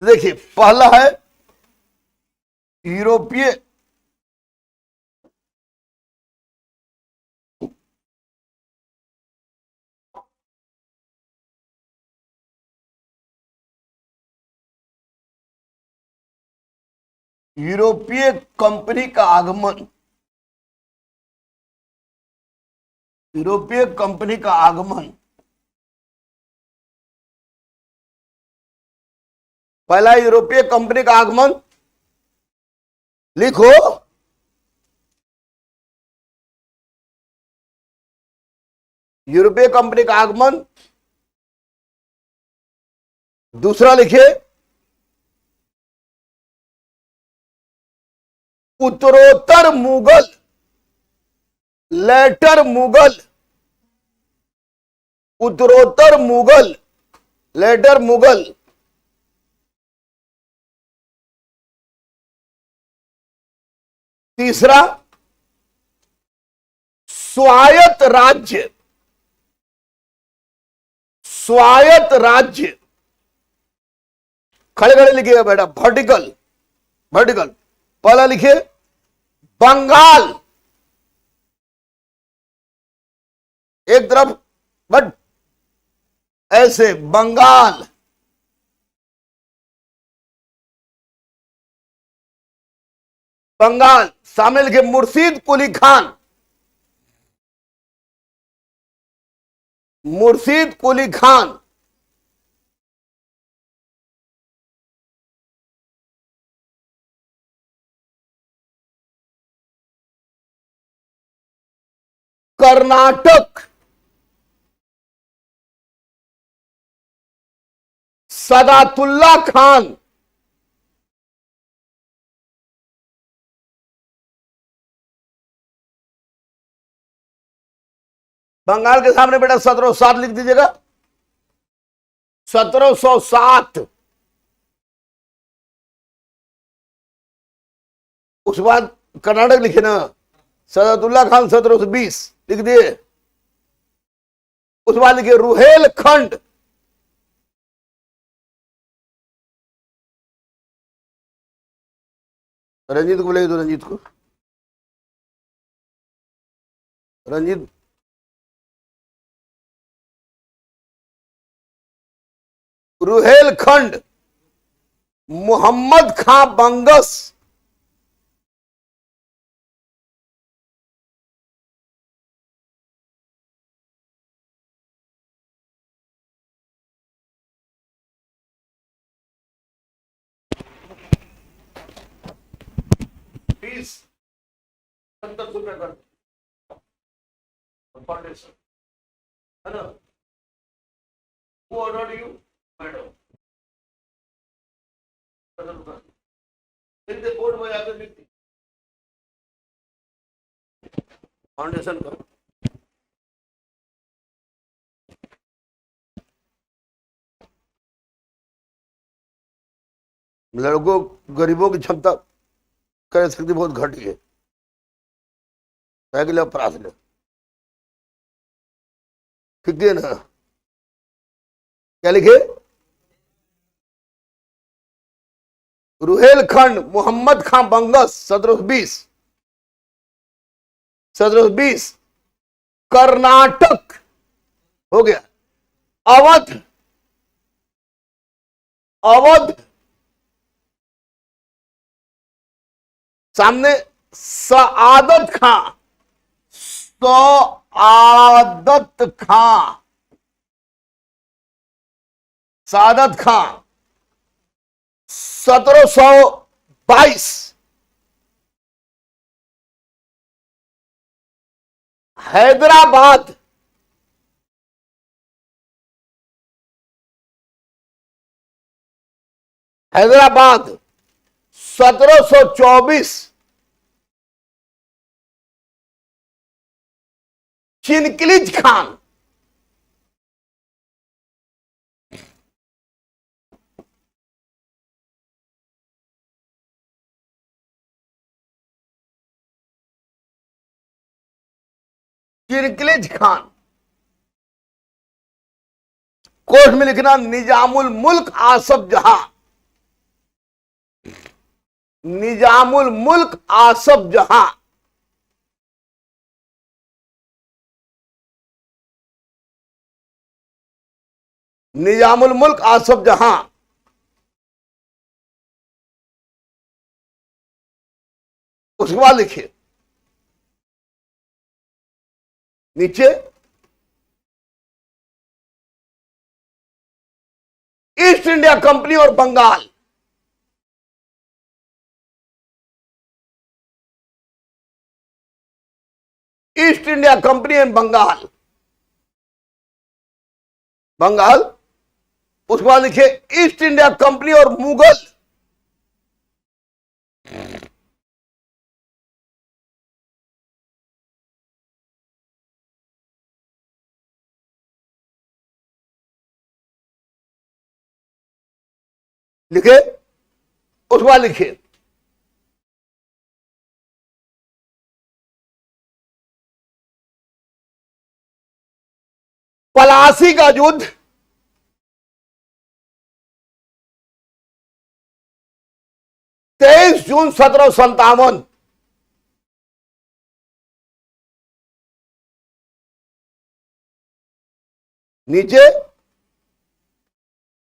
देखिए, पहला है यूरोपीय यूरोपीय कंपनी का आगमन। यूरोपीय कंपनी का आगमन। पहला यूरोपीय कंपनी का आगमन लिखो। यूरोपीय कंपनी का आगमन। दूसरा लिखिए उत्तरोत्तर मुगल, लेटर मुगल, उत्तरोत्तर मुगल, लेटर मुगल। तीसरा स्वायत्त राज्य, स्वायत्त राज्य। खड़े खड़े लिखिएगा बेटा, वर्टिकल, वर्टिकल। पहला लिखिए बंगाल, एक तरफ बट ऐसे, बंगाल। बंगाल। सामने लिखिए मुर्शीद कुली खान, मुर्शीद कुली खान। कर्नाटक सदातुल्ला खान। बंगाल के सामने बेटा 1707 लिख दीजिएगा, 1707। उसके बाद कर्नाटक लिखे ना, सदातुल्ला खान 1720 लिख दिए। उसके बाद लिखिए रुहेलखंड, रंजीत को बोले दो, रंजीत को, रंजीत। रुहेलखंड मोहम्मद खां बंगस, फीस 70 रुपए कर फाउंडेशन, है ना। वो ऑर्डर यू मैडम बोर्ड में जाकर लिखती फाउंडेशन करो। लड़कों गरीबों की क्षमता क्रय शक्ति बहुत घटी है। साइकिल अपराध ले ठीक है ना। क्या लिखे? रुहेलखंड मोहम्मद खां बंगस 1720, 1720। कर्नाटक हो गया। अवध, अवध सामने सआदत खां, सआदत खां, सआदत खां 1722। हैदराबाद, हैदराबाद 1724। चिनकिलिज खान, चिनकिलिज खान। कोर्ट में लिखना निजामुल मुल्क आसफ जहां, निजामुल मुल्क आसफ जहां। निजामुल मुल्क आसफ जहां। उसके बाद लिखिए नीचे ईस्ट इंडिया कंपनी और Bengal. East India Company and Bengal. Bengal. उसके बाद लिखिए ईस्ट इंडिया कंपनी और मुगल। लिखे। उसके बाद लिखिए पलासी का युद्ध 23 जून 1757। नीचे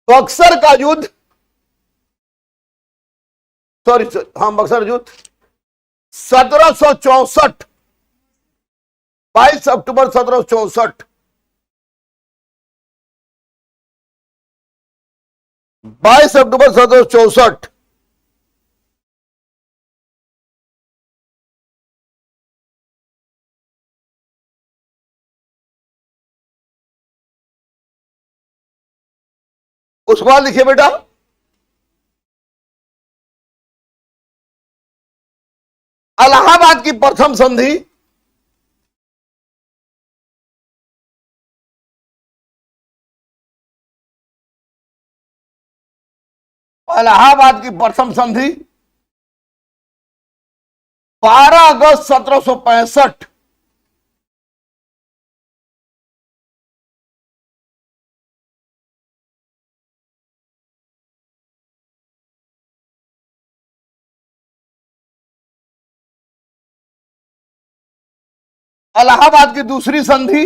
बक्सर का युद्ध, सॉरी हाँ बक्सर युद्ध 1764। 22 अक्टूबर 1764। 22 अक्टूबर 1764। उसके बाद लिखिए बेटा इलाहाबाद की प्रथम संधि। इलाहाबाद की प्रथम संधि 12 अगस्त 1765। इलाहाबाद की दूसरी संधि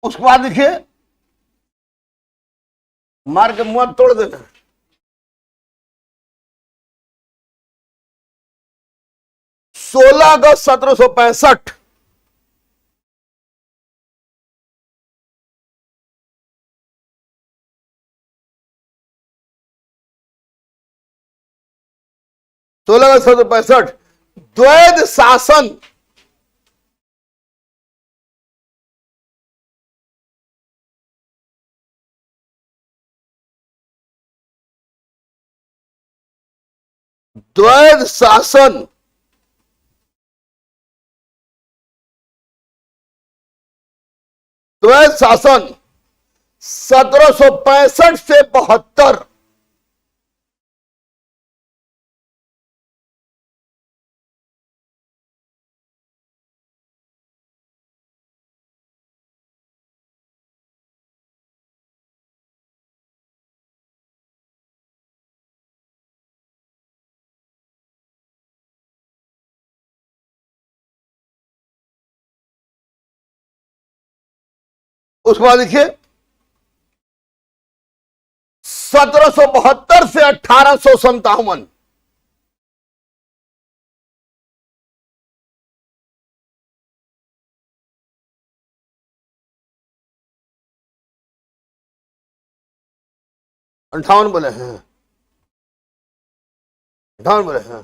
उसके बाद लिखिए मार के मुंह तोड़ देना। 16 अगस्त 1765। 16 अगस्त 1765 द्वैध शासन। द्वैध शासन। द्वैध शासन 1765 से 72। उसके बाद लिखिए 1772 से 1857। अंठावन बोले हैं। अंठावन बोले हैं।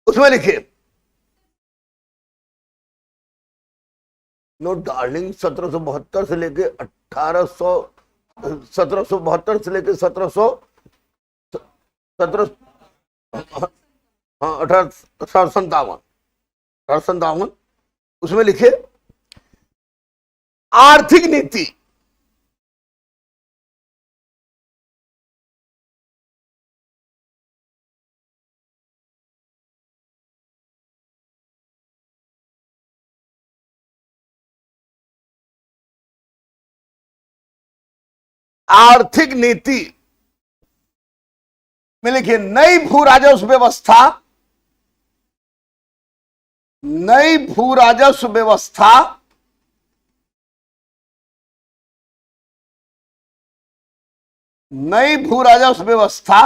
उसमें लिखिए नो डार्लिंग 1772 से लेके 1800 1772 से लेके 1700 17 हाँ 1857। 57, उसमें लिखे आर्थिक नीति। आर्थिक नीति में लिखिए नई भू राजस्व व्यवस्था, नई भू राजस्व व्यवस्था नई भू राजस्व व्यवस्था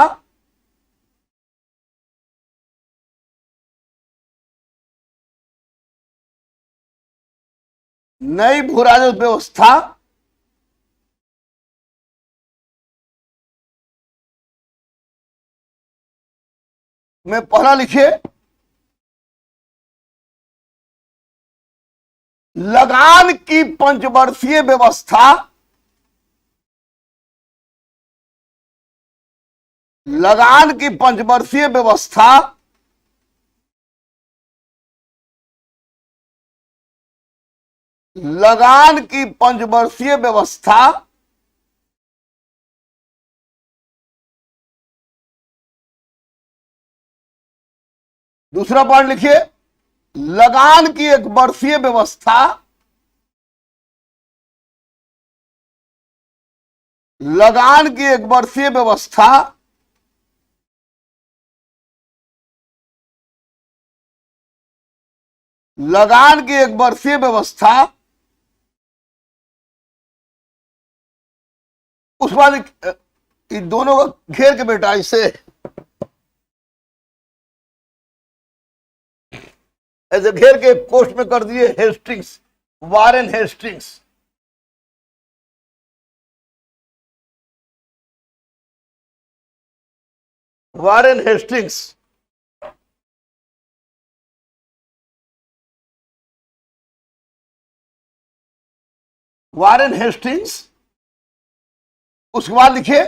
नई भू राजस्व व्यवस्था में पहला लिखिए लगान की पंचवर्षीय व्यवस्था, लगान की पंचवर्षीय व्यवस्था लगान की पंचवर्षीय व्यवस्था दूसरा पॉइंट लिखिए लगान की एक वर्षीय व्यवस्था, लगान की एक वर्षीय व्यवस्था लगान की एक वर्षीय व्यवस्था उस बाद इन दोनों को घेर के बेटा इसे ऐसे घेर के पोस्ट में कर दिए Hastings, Warren Hastings. Warren Hastings Warren Hastings उसके बाद लिखिए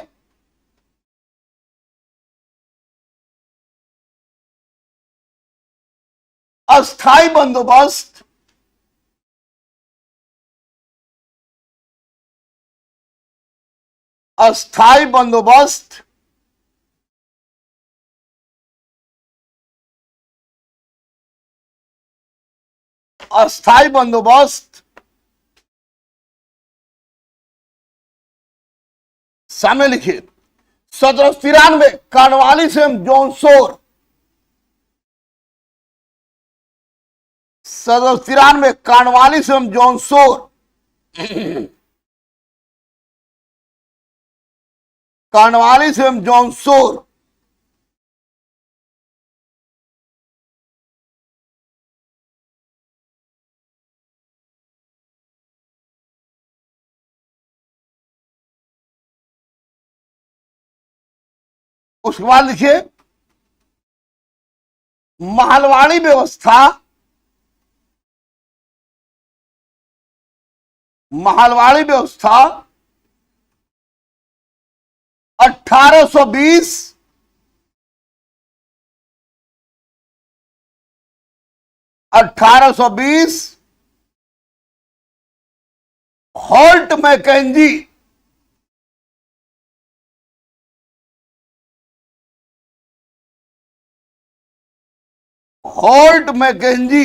अस्थाई बंदोबस्त, अस्थाई बंदोबस्त अस्थाई बंदोबस्त सामने लिखिए 1793 कॉर्नवालिस एवं जॉनसोर, 1793 कॉर्नवालिस एवं जॉनसोर कॉर्नवालिस एवं जॉनसोर उसके बाद लिखिए महलवाड़ी व्यवस्था, महलवाड़ी व्यवस्था 1820 1820 Holt Mackenzie, Holt Mackenzie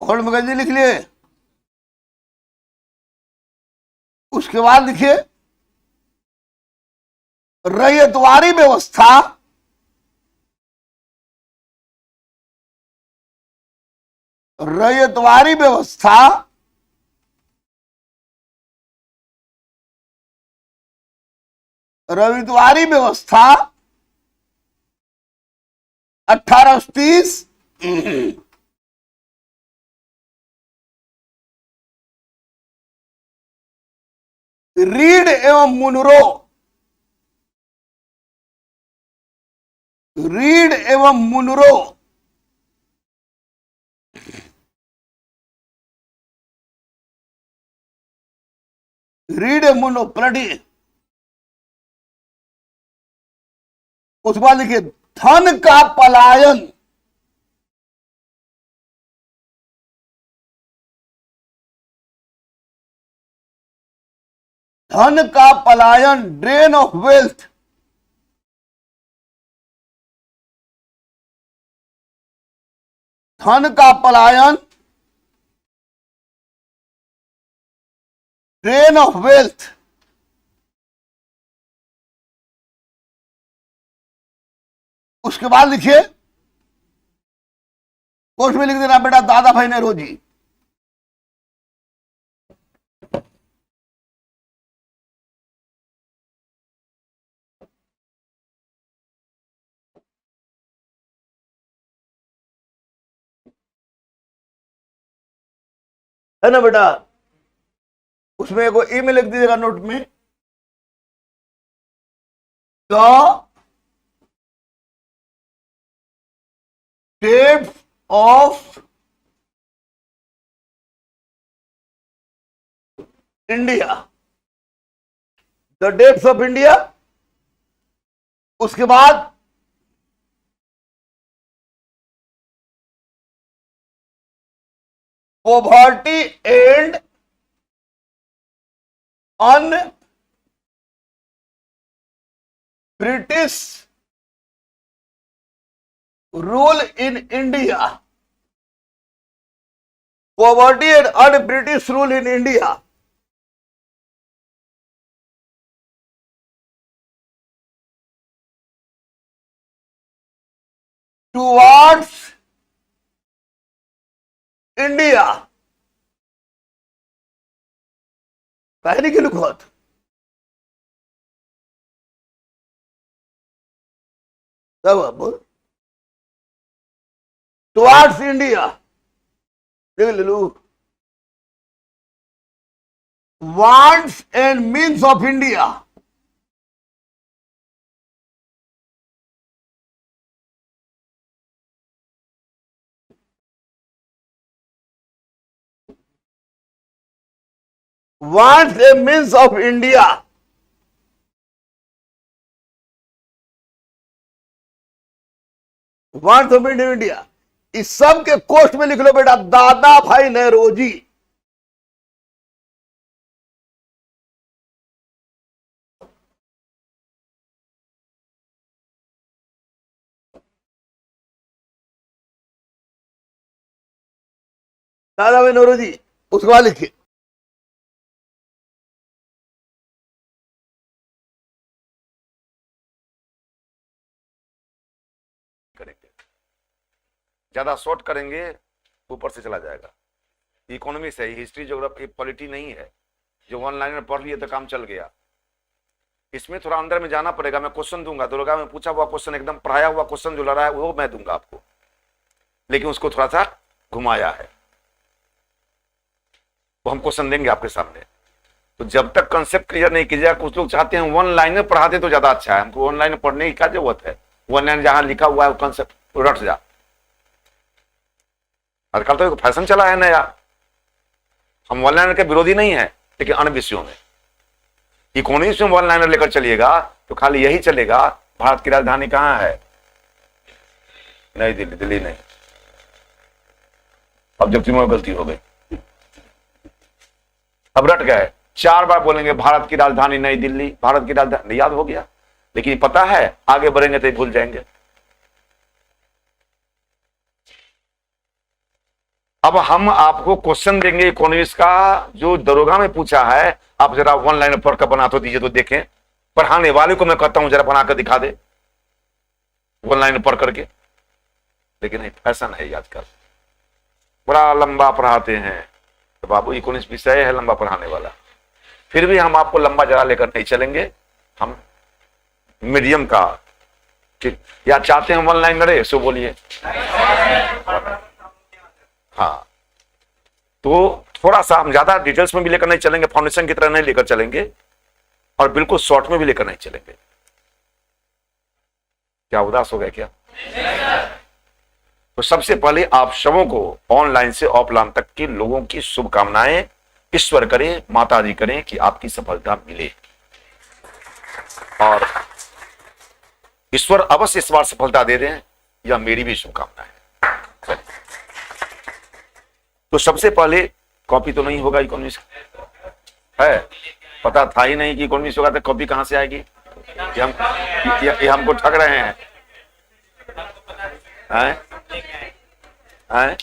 Holt Mackenzie लिख लिए। उसके बाद लिखिए रैयतवारी व्यवस्था, रैयतवारी व्यवस्था रविद्वारी व्यवस्था 1830 रीड एवं मुनरो, रीड एवं मुनरो रीड ए मोनोप्लटी। उसके बाद लिखिए धन का पलायन। धन का पलायन, ड्रेन ऑफ वेल्थ। धन का पलायन, ड्रेन ऑफ वेल्थ। उसके बाद लिखिए, कोर्स में लिख देना बेटा दादा भाई नेहरू जी। है ना बेटा, उसमें एक ईमेल लिख दीजिएगा नोट में, the state of India, the dates of India. उसके बाद poverty and on British rule in India, poverty and on British rule in India. Towards India, पहले की लिखोत सब बोल, टुवर्ड्स इंडिया देख ले लो। Wants and means of India, wants a means of India, wants of India। इस सब के कोष्ट में लिख लो बेटा दादा भाई नेहरू जी। दादा भाई नेहरू जी, उसके बाद लिखिए करेंगे, ज्यादा शॉर्ट करेंगे ऊपर से चला जाएगा। इकोनॉमिक्स है, हिस्ट्री ज्योग्राफी पॉलिटी नहीं है। जो ऑनलाइन में पढ़ लिए तो काम चल गया। इसमें थोड़ा अंदर में जाना पड़ेगा। मैं क्वेश्चन दूंगा, दुर्गा में पूछा हुआ क्वेश्चन, एकदम पढ़ाया हुआ क्वेश्चन जो लड़ा है वो मैं दूंगा आपको, लेकिन उसको थोड़ा सा घुमाया है, वो हम क्वेश्चन देंगे आपके सामने। तो जब तक कंसेप्ट क्लियर नहीं कीजिएगा, कुछ लोग चाहते हैं ऑनलाइन में पढ़ाते तो ज्यादा अच्छा है। हमको ऑनलाइन में पढ़ने की क्या जरूरत है, ऑनलाइन जहां लिखा हुआ है कंसेप्ट रट जा। आजकल तो एक फैशन चला है नया। हम ऑनलाइन के विरोधी नहीं है, लेकिन अन्य विषयों में इकोनॉमिक्स में ऑनलाइन लेकर चलिएगा तो खाली यही चलेगा। भारत की राजधानी कहां है? नई दिल्ली। दिल्ली नहीं, ऑब्जेक्टिव में गलती हो गई, अब रट गए। 4 बार बोलेंगे भारत की राजधानी नई दिल्ली, भारत की राजधानी, याद हो गया। लेकिन पता है आगे बढ़ेंगे तो भूल जाएंगे। अब हम आपको क्वेश्चन देंगे इकोनॉमिक्स का जो दरोगा में पूछा है। आप जरा ऑनलाइन पढ़ कर बना तो दीजिए तो देखें। पढ़ाने वाले को मैं कहता हूं जरा बनाकर दिखा दे ऑनलाइन पढ़ करके। लेकिन नहीं, फैशन है आजकल, बड़ा लंबा पढ़ाते हैं। तो बाबू इकोनॉमिक्स विषय है लंबा पढ़ाने वाला। फिर भी हम आपको लंबा जरा लेकर नहीं चलेंगे, हम मीडियम का। ठीक, या चाहते हैं ऑनलाइन लड़े सो बोलिए। हाँ, तो थोड़ा सा हम ज्यादा डिटेल्स में भी लेकर नहीं चलेंगे, फाउंडेशन की तरह नहीं लेकर चलेंगे, और बिल्कुल शॉर्ट में भी लेकर नहीं चलेंगे। क्या उदास हो गए क्या? तो सबसे पहले आप सबों को ऑनलाइन से ऑफलाइन तक के लोगों की शुभकामनाएं। ईश्वर करे, माता जी करें कि आपकी सफलता मिले, और ईश्वर अवश्य इस बार सफलता दे दें, यह मेरी भी शुभकामना है। तो सबसे पहले कॉपी तो नहीं होगा इकोनॉमिक्स है, पता था ही नहीं कि इकोनॉमिक्स होगा, तो कॉपी कहां से आएगी? ये हमको ठग रहे हैं, हैं?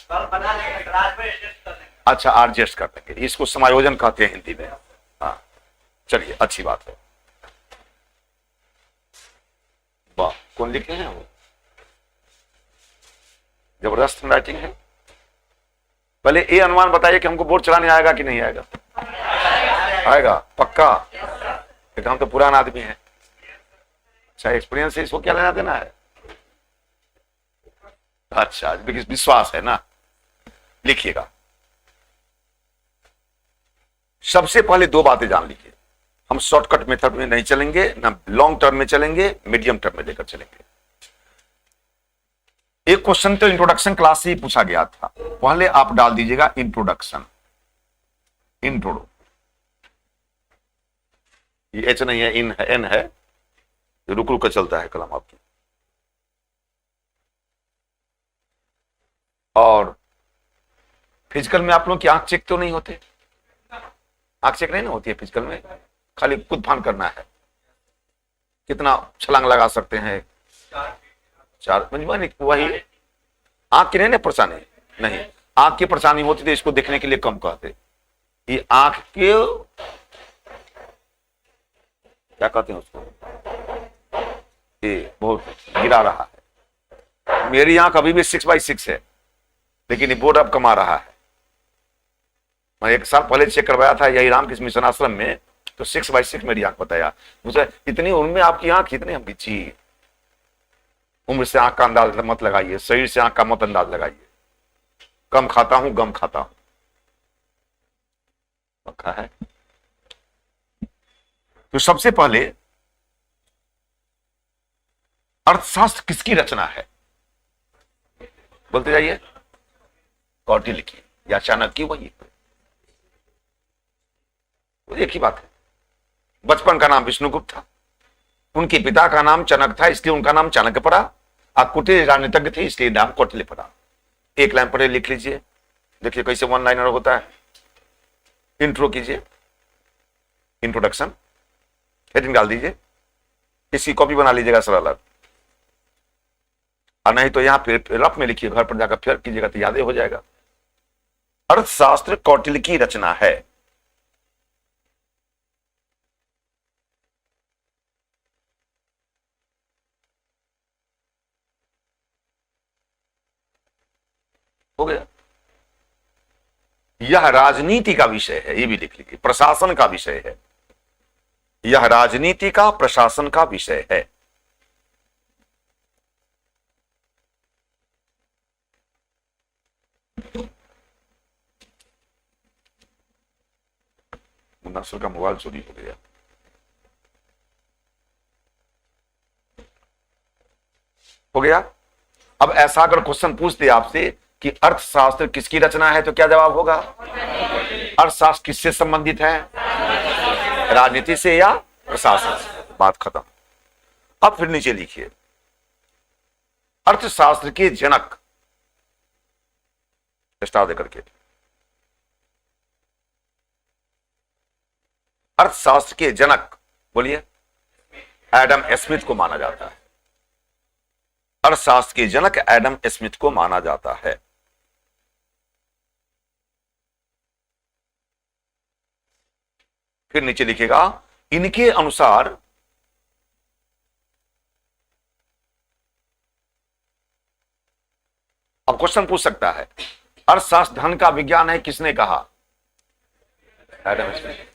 अच्छा, एडजस्ट कर देंगे, इसको समायोजन कहते हैं हिंदी में। हाँ चलिए, अच्छी बात है। वाह, कौन लिखे हैं वो? जबरदस्त राइटिंग है। पहले ये अनुमान बताइए कि हमको बोर्ड चलाने आएगा कि नहीं आएगा? आएगा पक्का, क्योंकि हम तो पुराना आदमी है। अच्छा, एक्सपीरियंस से इसको क्या लेना देना है? अच्छा, विश्वास है ना। लिखिएगा, सबसे पहले दो बातें जान लीजिए। हम शॉर्टकट मेथड में नहीं चलेंगे, ना लॉन्ग टर्म में चलेंगे, मीडियम टर्म में लेकर चलेंगे। एक क्वेश्चन तो इंट्रोडक्शन क्लास से ही पूछा गया था, पहले आप डाल दीजिएगा इंट्रोडक्शन, इंट्रोडो, ये एच नहीं है, इन है, एन है, रुक रुक कर चलता है कलम आपकी। और फिजिकल में आप लोग की आंख चेक तो नहीं होते? आंख चेक नहीं ना होती है फिजिकल में, खाली खुद फान करना है, कितना छलांग लगा सकते हैं, 4 वही। आंख की नहीं ना परेशानी, नहीं, आंख की परेशानी होती तो इसको देखने के लिए कम कहते। ये आंख के क्या कहते हैं उसको, ये बहुत गिरा रहा है। मेरी आंख अभी भी 6/6 है, लेकिन ये बोर्ड अब कमा रहा है। मैं 1 साल पहले चेक करवाया था यही रामकृष्ण मिशन आश्रम में, तो 6/6 मेरी आंख बताया मुझे। इतनी उम्र में आपकी आंख इतनी हम जी, उम्र से आंख का अंदाज मत लगाइए, शरीर से आंख का मत अंदाज लगाइए। कम खाता हूं, गम खाता हूं, पक्का है। तो सबसे पहले अर्थशास्त्र किसकी रचना है? बोलते जाइए। कौटिल्य की या चाणक्य, वही एक ही बात है। बचपन का नाम विष्णुगुप्त था, उनके पिता का नाम चनक था, इसलिए उनका नाम चाणक्य पड़ा। आप कुटिल राजनीतिज्ञ थे, इसलिए नाम कौटिल्य पड़ा। एक लाइन पढ़े लिख लीजिए, देखिए कैसे वन लाइनर होता है। इंट्रो कीजिए, इंट्रोडक्शन, हेडिंग डाल दीजिए, इसकी कॉपी बना लीजिएगा सरल, और नहीं तो यहां फिर रफ में लिखिए, घर पर जाकर फिर कीजिएगा तो याद हो जाएगा। अर्थशास्त्र कौटिल्य की रचना है। हो गया। यह राजनीति का विषय है, ये भी लिख लीजिए, प्रशासन का विषय है। यह राजनीति का, प्रशासन का विषय है। मुन्ना सर का मोबाइल चोरी हो गया। हो गया। अब ऐसा अगर क्वेश्चन पूछ दे आपसे कि अर्थशास्त्र किसकी रचना है, तो क्या जवाब होगा? अर्थशास्त्र किससे संबंधित है? राजनीति से या प्रशासन से? बात खत्म। अब फिर नीचे लिखिए, अर्थशास्त्र के जनक, स्टार देकर के, अर्थशास्त्र के जनक बोलिए, एडम स्मिथ को माना जाता है। अर्थशास्त्र के जनक एडम स्मिथ को माना जाता है। फिर नीचे लिखेगा, इनके अनुसार अब क्वेश्चन पूछ सकता है, अर्थशास्त्र धन का विज्ञान है, किसने कहा? Adam Smith.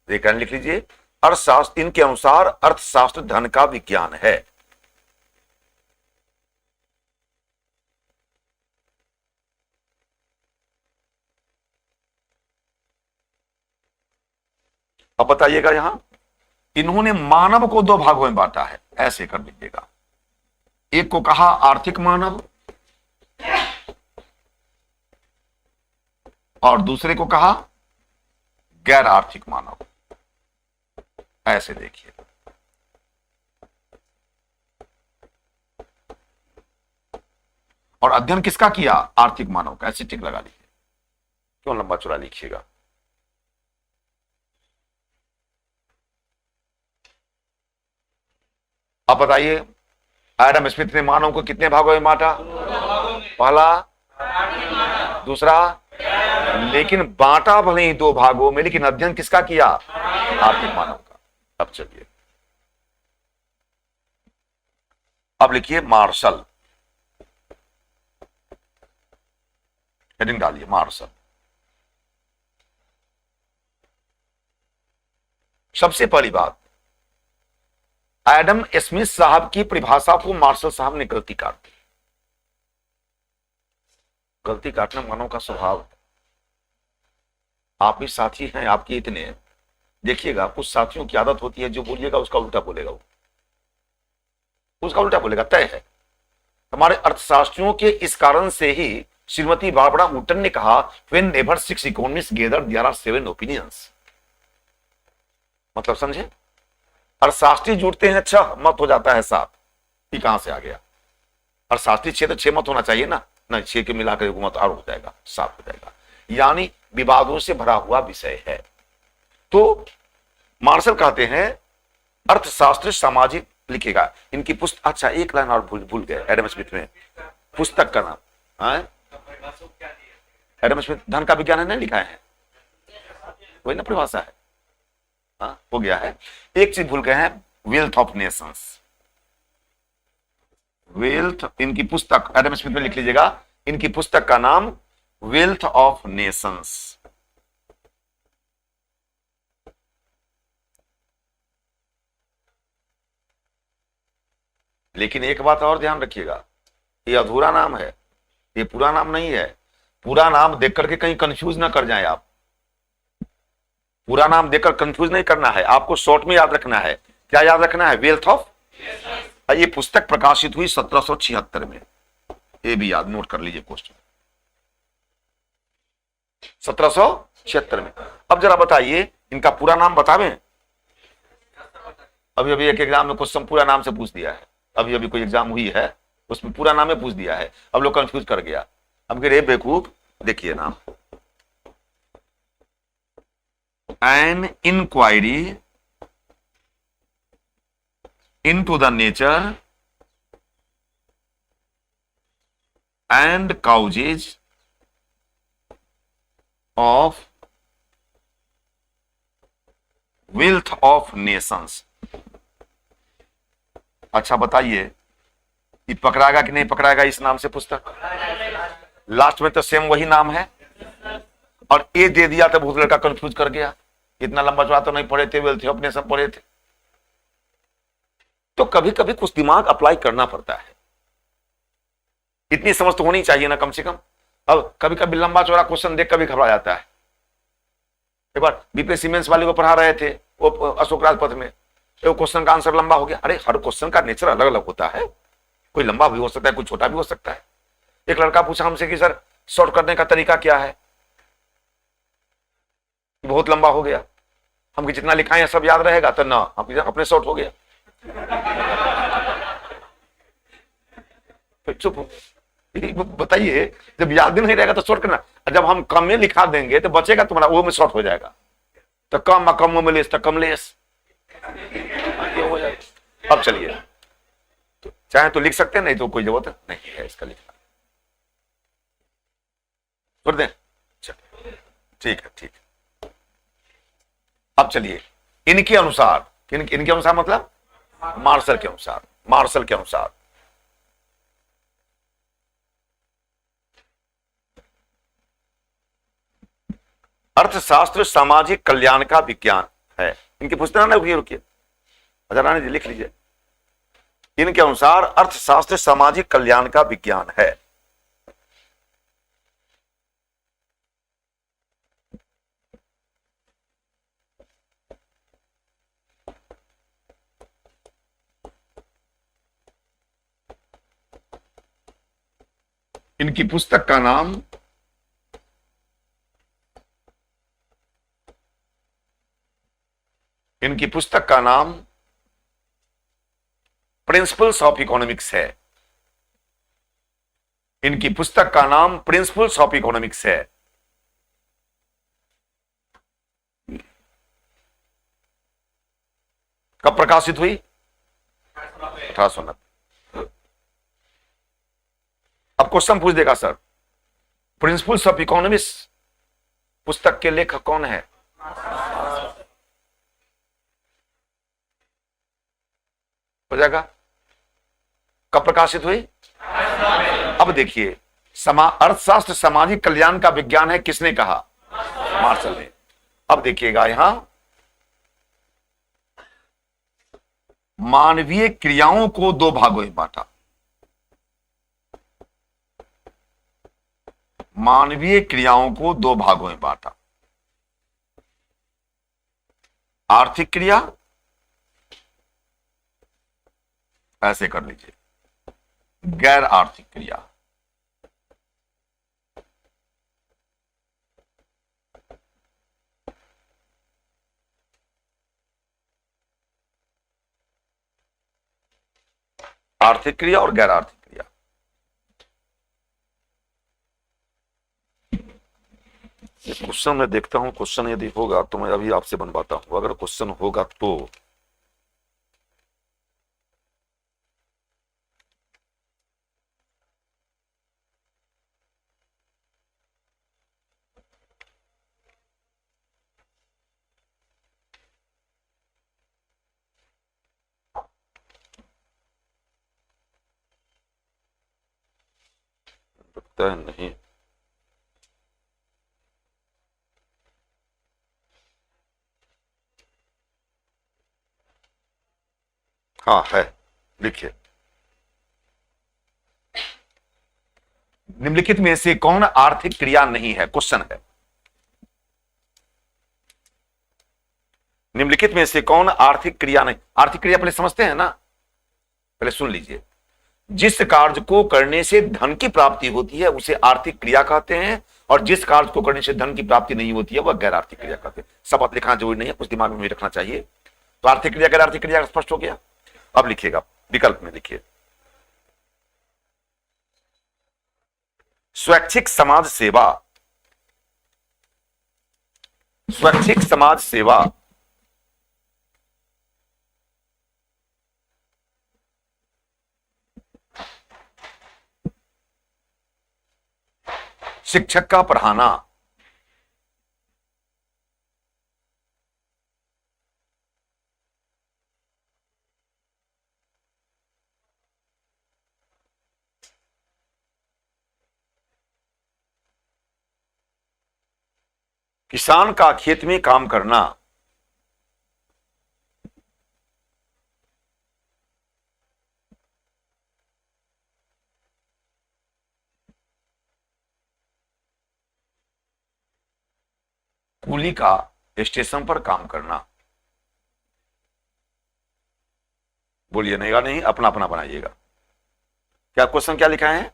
देखकर लिख लीजिए, अर्थशास्त्र, इनके अनुसार अर्थशास्त्र धन का विज्ञान है। अब बताइएगा, यहां इन्होंने मानव को 2 भागों में बांटा है, ऐसे कर लीजिएगा। एक को कहा आर्थिक मानव, और दूसरे को कहा गैर आर्थिक मानव, ऐसे देखिए। और अध्ययन किसका किया? आर्थिक मानव का। ऐसे टिक लगा लीजिए, क्यों लंबा चौड़ा लिखिएगा। अब बताइए, एडम स्मिथ ने मानव को कितने भागों में बांटा? पहला, दूसरा, लेकिन बांटा भले ही दो भागों में, लेकिन अध्ययन किसका किया? आर्थिक मानव का। अब चलिए, अब लिखिए मार्शल, हेडिंग डालिए मार्शल। सबसे पहली बात, एडम स्मिथ साहब की परिभाषा को मार्शल साहब ने गलती काट दी। गलती काटना मानव का स्वभाव है। आप भी साथी हैं, आपके इतने, देखिएगा कुछ साथियों की आदत होती है, जो बोलिएगा उसका उल्टा बोलेगा, उसका उल्टा बोलेगा, तय है। हमारे अर्थशास्त्रियों के इस कारण से ही श्रीमती बारबरा वुटन ने कहा, when never 6 economist gather there are 7 opinions. मतलब समझे? अर्थशास्त्री जुड़ते हैं 6, मत हो जाता है 7। ये कहां से आ गया? अर्थशास्त्री 6 तो 6 मत होना चाहिए ना, नहीं 6 के मिलाकर मत और हो जाएगा, 7 हो जाएगा। यानी विवादों से भरा हुआ विषय है। तो मार्शल कहते हैं अर्थशास्त्र सामाजिक, लिखेगा इनकी पुस्तक। अच्छा, एक लाइन और भूल गए एडम स्मिथ में, पुस्तक का नाम एडम स्मिथ धन का विज्ञान है, नहीं लिखा है, वही ना परिभाषा है। हाँ, हो गया है। एक चीज भूल गए हैं, वेल्थ ऑफ नेशंस। वेल्थ, इनकी पुस्तक एडम स्मिथ में लिख लीजिएगा, इनकी पुस्तक का नाम वेल्थ ऑफ नेशंस। लेकिन एक बात और ध्यान रखिएगा, ये अधूरा नाम है, ये पूरा नाम नहीं है। पूरा नाम देख करके कहीं कंफ्यूज ना कर जाएं आप। पूरा नाम देखकर कंफ्यूज नहीं करना है, आपको शॉर्ट में याद रखना है। क्या याद रखना है? Wealth of. ये पुस्तक प्रकाशित हुई 1776 में, ये भी याद नोट कर लीजिए क्वेश्चन, 1776 में। अब जरा बताइए, इनका पूरा नाम बतावें? अभी अभी एक एग्जाम में क्वेश्चन पूरा नाम से पूछ दिया है, अभी अभी कोई एग्जाम हुई है उसमें पूरा नाम में पूछ दिया है, अब लोग कंफ्यूज कर गया। अब कह रहे बेवकूफ, देखिए नाम, an inquiry into the nature and causes of wealth of nations। अच्छा बताइए, ये पकड़ाएगा कि नहीं पकड़ाएगा इस नाम से पुस्तक? लास्ट में तो सेम वही नाम है, और ए दे दिया तो बहुत लड़का कंफ्यूज कर गया। इतना लंबा चौड़ा तो नहीं पढ़े थे, वेल्थ ऑफ नेशन पढ़े थे। तो कभी कभी कुछ दिमाग अप्लाई करना पड़ता है, इतनी समझ तो होनी चाहिए ना कम से कम। अब कभी कभी लंबा चौड़ा क्वेश्चन देख कभी घबरा जाता है। एक बार बीपीएससी मेंस वाले को पढ़ा रहे थे, वो अशोक राजपथ में, वो क्वेश्चन का आंसर लंबा हो गया। अरे हर क्वेश्चन का नेचर अलग अलग होता है, कोई लंबा भी हो सकता है, कोई छोटा भी हो सकता है। एक लड़का पूछा हमसे कि सर शॉर्ट करने का तरीका क्या है, बहुत लंबा हो गया। हम जितना लिखाए सब याद रहेगा तो ना, अपने शॉर्ट हो गया। चुप बताइए, जब याद नहीं रहेगा तो शॉर्ट करना, जब हम कम में लिखा देंगे तो बचेगा तुम्हारा, वो में शॉर्ट हो जाएगा। तो कम में लेस तो कमलेस, ये हो जाएगा। अब चलिए, तो चाहे तो लिख सकते हैं, नहीं तो कोई जरूरत नहीं है इसका लिखना, छोड़ दें। चलिए ठीक है, ठीक है। अब चलिए, इनके अनुसार, इनके अनुसार मतलब मार्शल के अनुसार, मार्शल के अनुसार अर्थशास्त्र सामाजिक कल्याण का विज्ञान है। इनकी पुस्तक ना, रुकिए रुकिए, अच्छा रानी जी लिख लीजिए। इनके अनुसार अर्थशास्त्र सामाजिक कल्याण का विज्ञान है। इनकी पुस्तक का नाम इनकी पुस्तक का नाम प्रिंसिपल्स ऑफ इकोनॉमिक्स है। इनकी पुस्तक का नाम प्रिंसिपल्स ऑफ इकोनॉमिक्स है। कब प्रकाशित हुई? 1890। अब क्वेश्चन पूछ देगा सर, प्रिंसिपल्स ऑफ इकोनॉमिक्स पुस्तक के लेखक कौन है? हो जाएगा। कब प्रकाशित हुई? अब देखिए, अर्थशास्त्र सामाजिक कल्याण का विज्ञान है, किसने कहा? मार्शल ने। अब देखिएगा यहां, मानवीय क्रियाओं को दो भागों में बांटा। मानवीय क्रियाओं को दो भागों में बांटा, आर्थिक क्रिया, ऐसे कर लीजिए, गैर आर्थिक क्रिया। आर्थिक क्रिया और गैर आर्थिक क्रिया। क्वेश्चन मैं देखता हूं, क्वेश्चन यदि होगा तो मैं अभी आपसे बनवाता हूं, अगर क्वेश्चन होगा तो। लगता है नहीं। हाँ है, लिखिए, निम्नलिखित में से कौन आर्थिक क्रिया नहीं है? क्वेश्चन है, निम्नलिखित में से कौन आर्थिक क्रिया नहीं? आर्थिक क्रिया पहले समझते हैं ना, पहले सुन लीजिए। जिस कार्य को करने से धन की प्राप्ति होती है उसे आर्थिक क्रिया कहते हैं, और जिस कार्य को करने से धन की प्राप्ति नहीं होती है वह गैर आर्थिक क्रिया कहते हैं। सब बात लिखना जरूरी नहीं है, कुछ दिमाग में भी रखना चाहिए। तो आर्थिक क्रिया गैर आर्थिक क्रिया स्पष्ट हो गया। अब लिखिएगा, विकल्प में लिखिए, स्वैच्छिक समाज सेवा। स्वैच्छिक समाज सेवा शिक्षक का पढ़ाना, किसान का खेत में काम करना, कूली का स्टेशन पर काम करना। बोलिए नहीं का नहीं, अपना अपना बनाइएगा। क्या क्वेश्चन क्या लिखा है?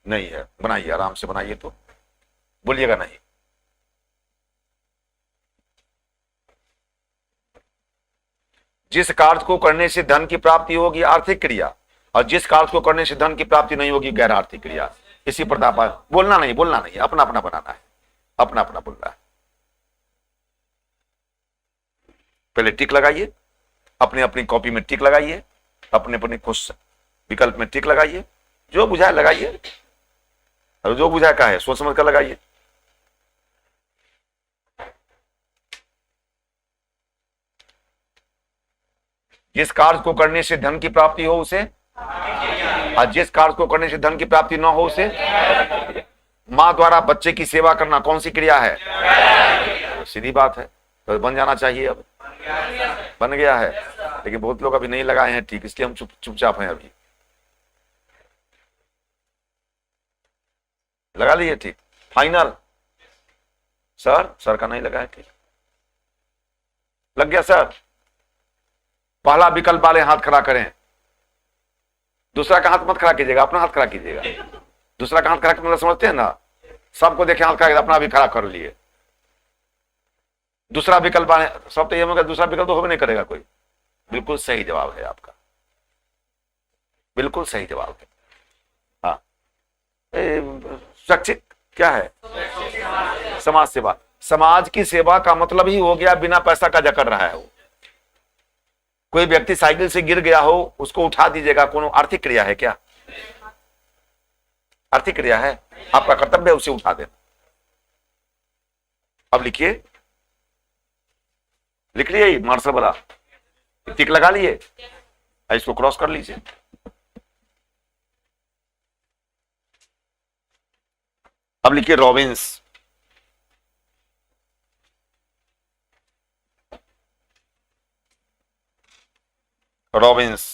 नहीं है, बनाइए, आराम से बनाइए, तो बोलिएगा नहीं। जिस कार्य को करने से धन की प्राप्ति होगी आर्थिक क्रिया, और जिस कार्य को करने से धन की प्राप्ति नहीं होगी गैर आर्थिक क्रिया। इसी प्रकार बोलना नहीं, बोलना नहीं, अपना अपना बनाना है, अपना अपना बोलना है। पहले टिक लगाइए, अपने अपनी कॉपी में टिक लगाइए, अपने अपने क्वेश्चन विकल्प में टिक लगाइए, जो बुझाए लगाइए, और जो बुझाए का है सोच समझ कर लगाइए। जिस कार्य को करने से धन की प्राप्ति हो उसे, और जिस कार्य को करने से धन की प्राप्ति न हो उसे। मां द्वारा बच्चे की सेवा करना कौन सी क्रिया है? सीधी बात है, तो बन जाना चाहिए। अब बन गया है, लेकिन बहुत लोग अभी नहीं लगाए हैं ठीक, इसलिए हम चुपचाप हैं। अभी लगा लीजिए, ठीक, फाइनल। सर का नहीं लगा है, ठीक, लग गया सर। पहला विकल्प वाले हाथ खड़ा करें, दूसरा का हाथ मत खड़ा कीजिएगा, अपना हाथ खड़ा कीजिएगा। दूसरा का हाथ खड़ा मतलब समझते हैं ना, सबको देखे हाथ खड़ा, अपना भी खड़ा कर लिए। दूसरा विकल्प आने सब तो ये मगर दूसरा विकल्प तो हो भी नहीं करेगा कोई। बिल्कुल सही जवाब है आपका, बिल्कुल सही जवाब है। हाँ, शैक्षिक क्या है? समाज सेवा। समाज की सेवा का मतलब ही हो गया बिना पैसा का कर रहा है वो। कोई व्यक्ति साइकिल से गिर गया हो, उसको उठा दीजिएगा, कौन आर्थिक क्रिया है क्या? आर्थिक क्रिया है? आपका कर्तव्य है उसे उठा देना। अब लिखिए, लिख लिए मार्शल वाला, टिक लगा लिए, इसको क्रॉस कर लीजिए। अब लिखिए रॉबिन्स। रॉबिन्स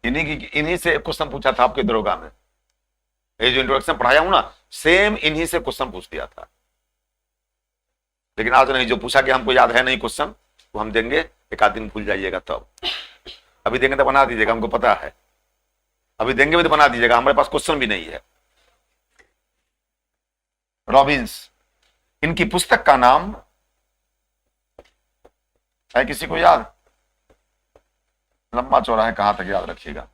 इन्हीं से क्वेश्चन पूछा था आपके दरोगा में। ये जो इंट्रोडक्शन पढ़ाया हूं ना, सेम इन्हीं से क्वेश्चन पूछ दिया था। लेकिन आज नहीं, जो पूछा कि हमको याद है नहीं क्वेश्चन, वो हम देंगे, एक आध दिन भूल जाइएगा तब। अभी देंगे तो बना दीजिएगा, हमको पता है। अभी देंगे भी तो बना दीजिएगा, हमारे पास क्वेश्चन भी नहीं है। रॉबिन्स, इनकी पुस्तक का नाम है किसी को याद? लंबा चौड़ा है, कहां तक याद रखिएगा।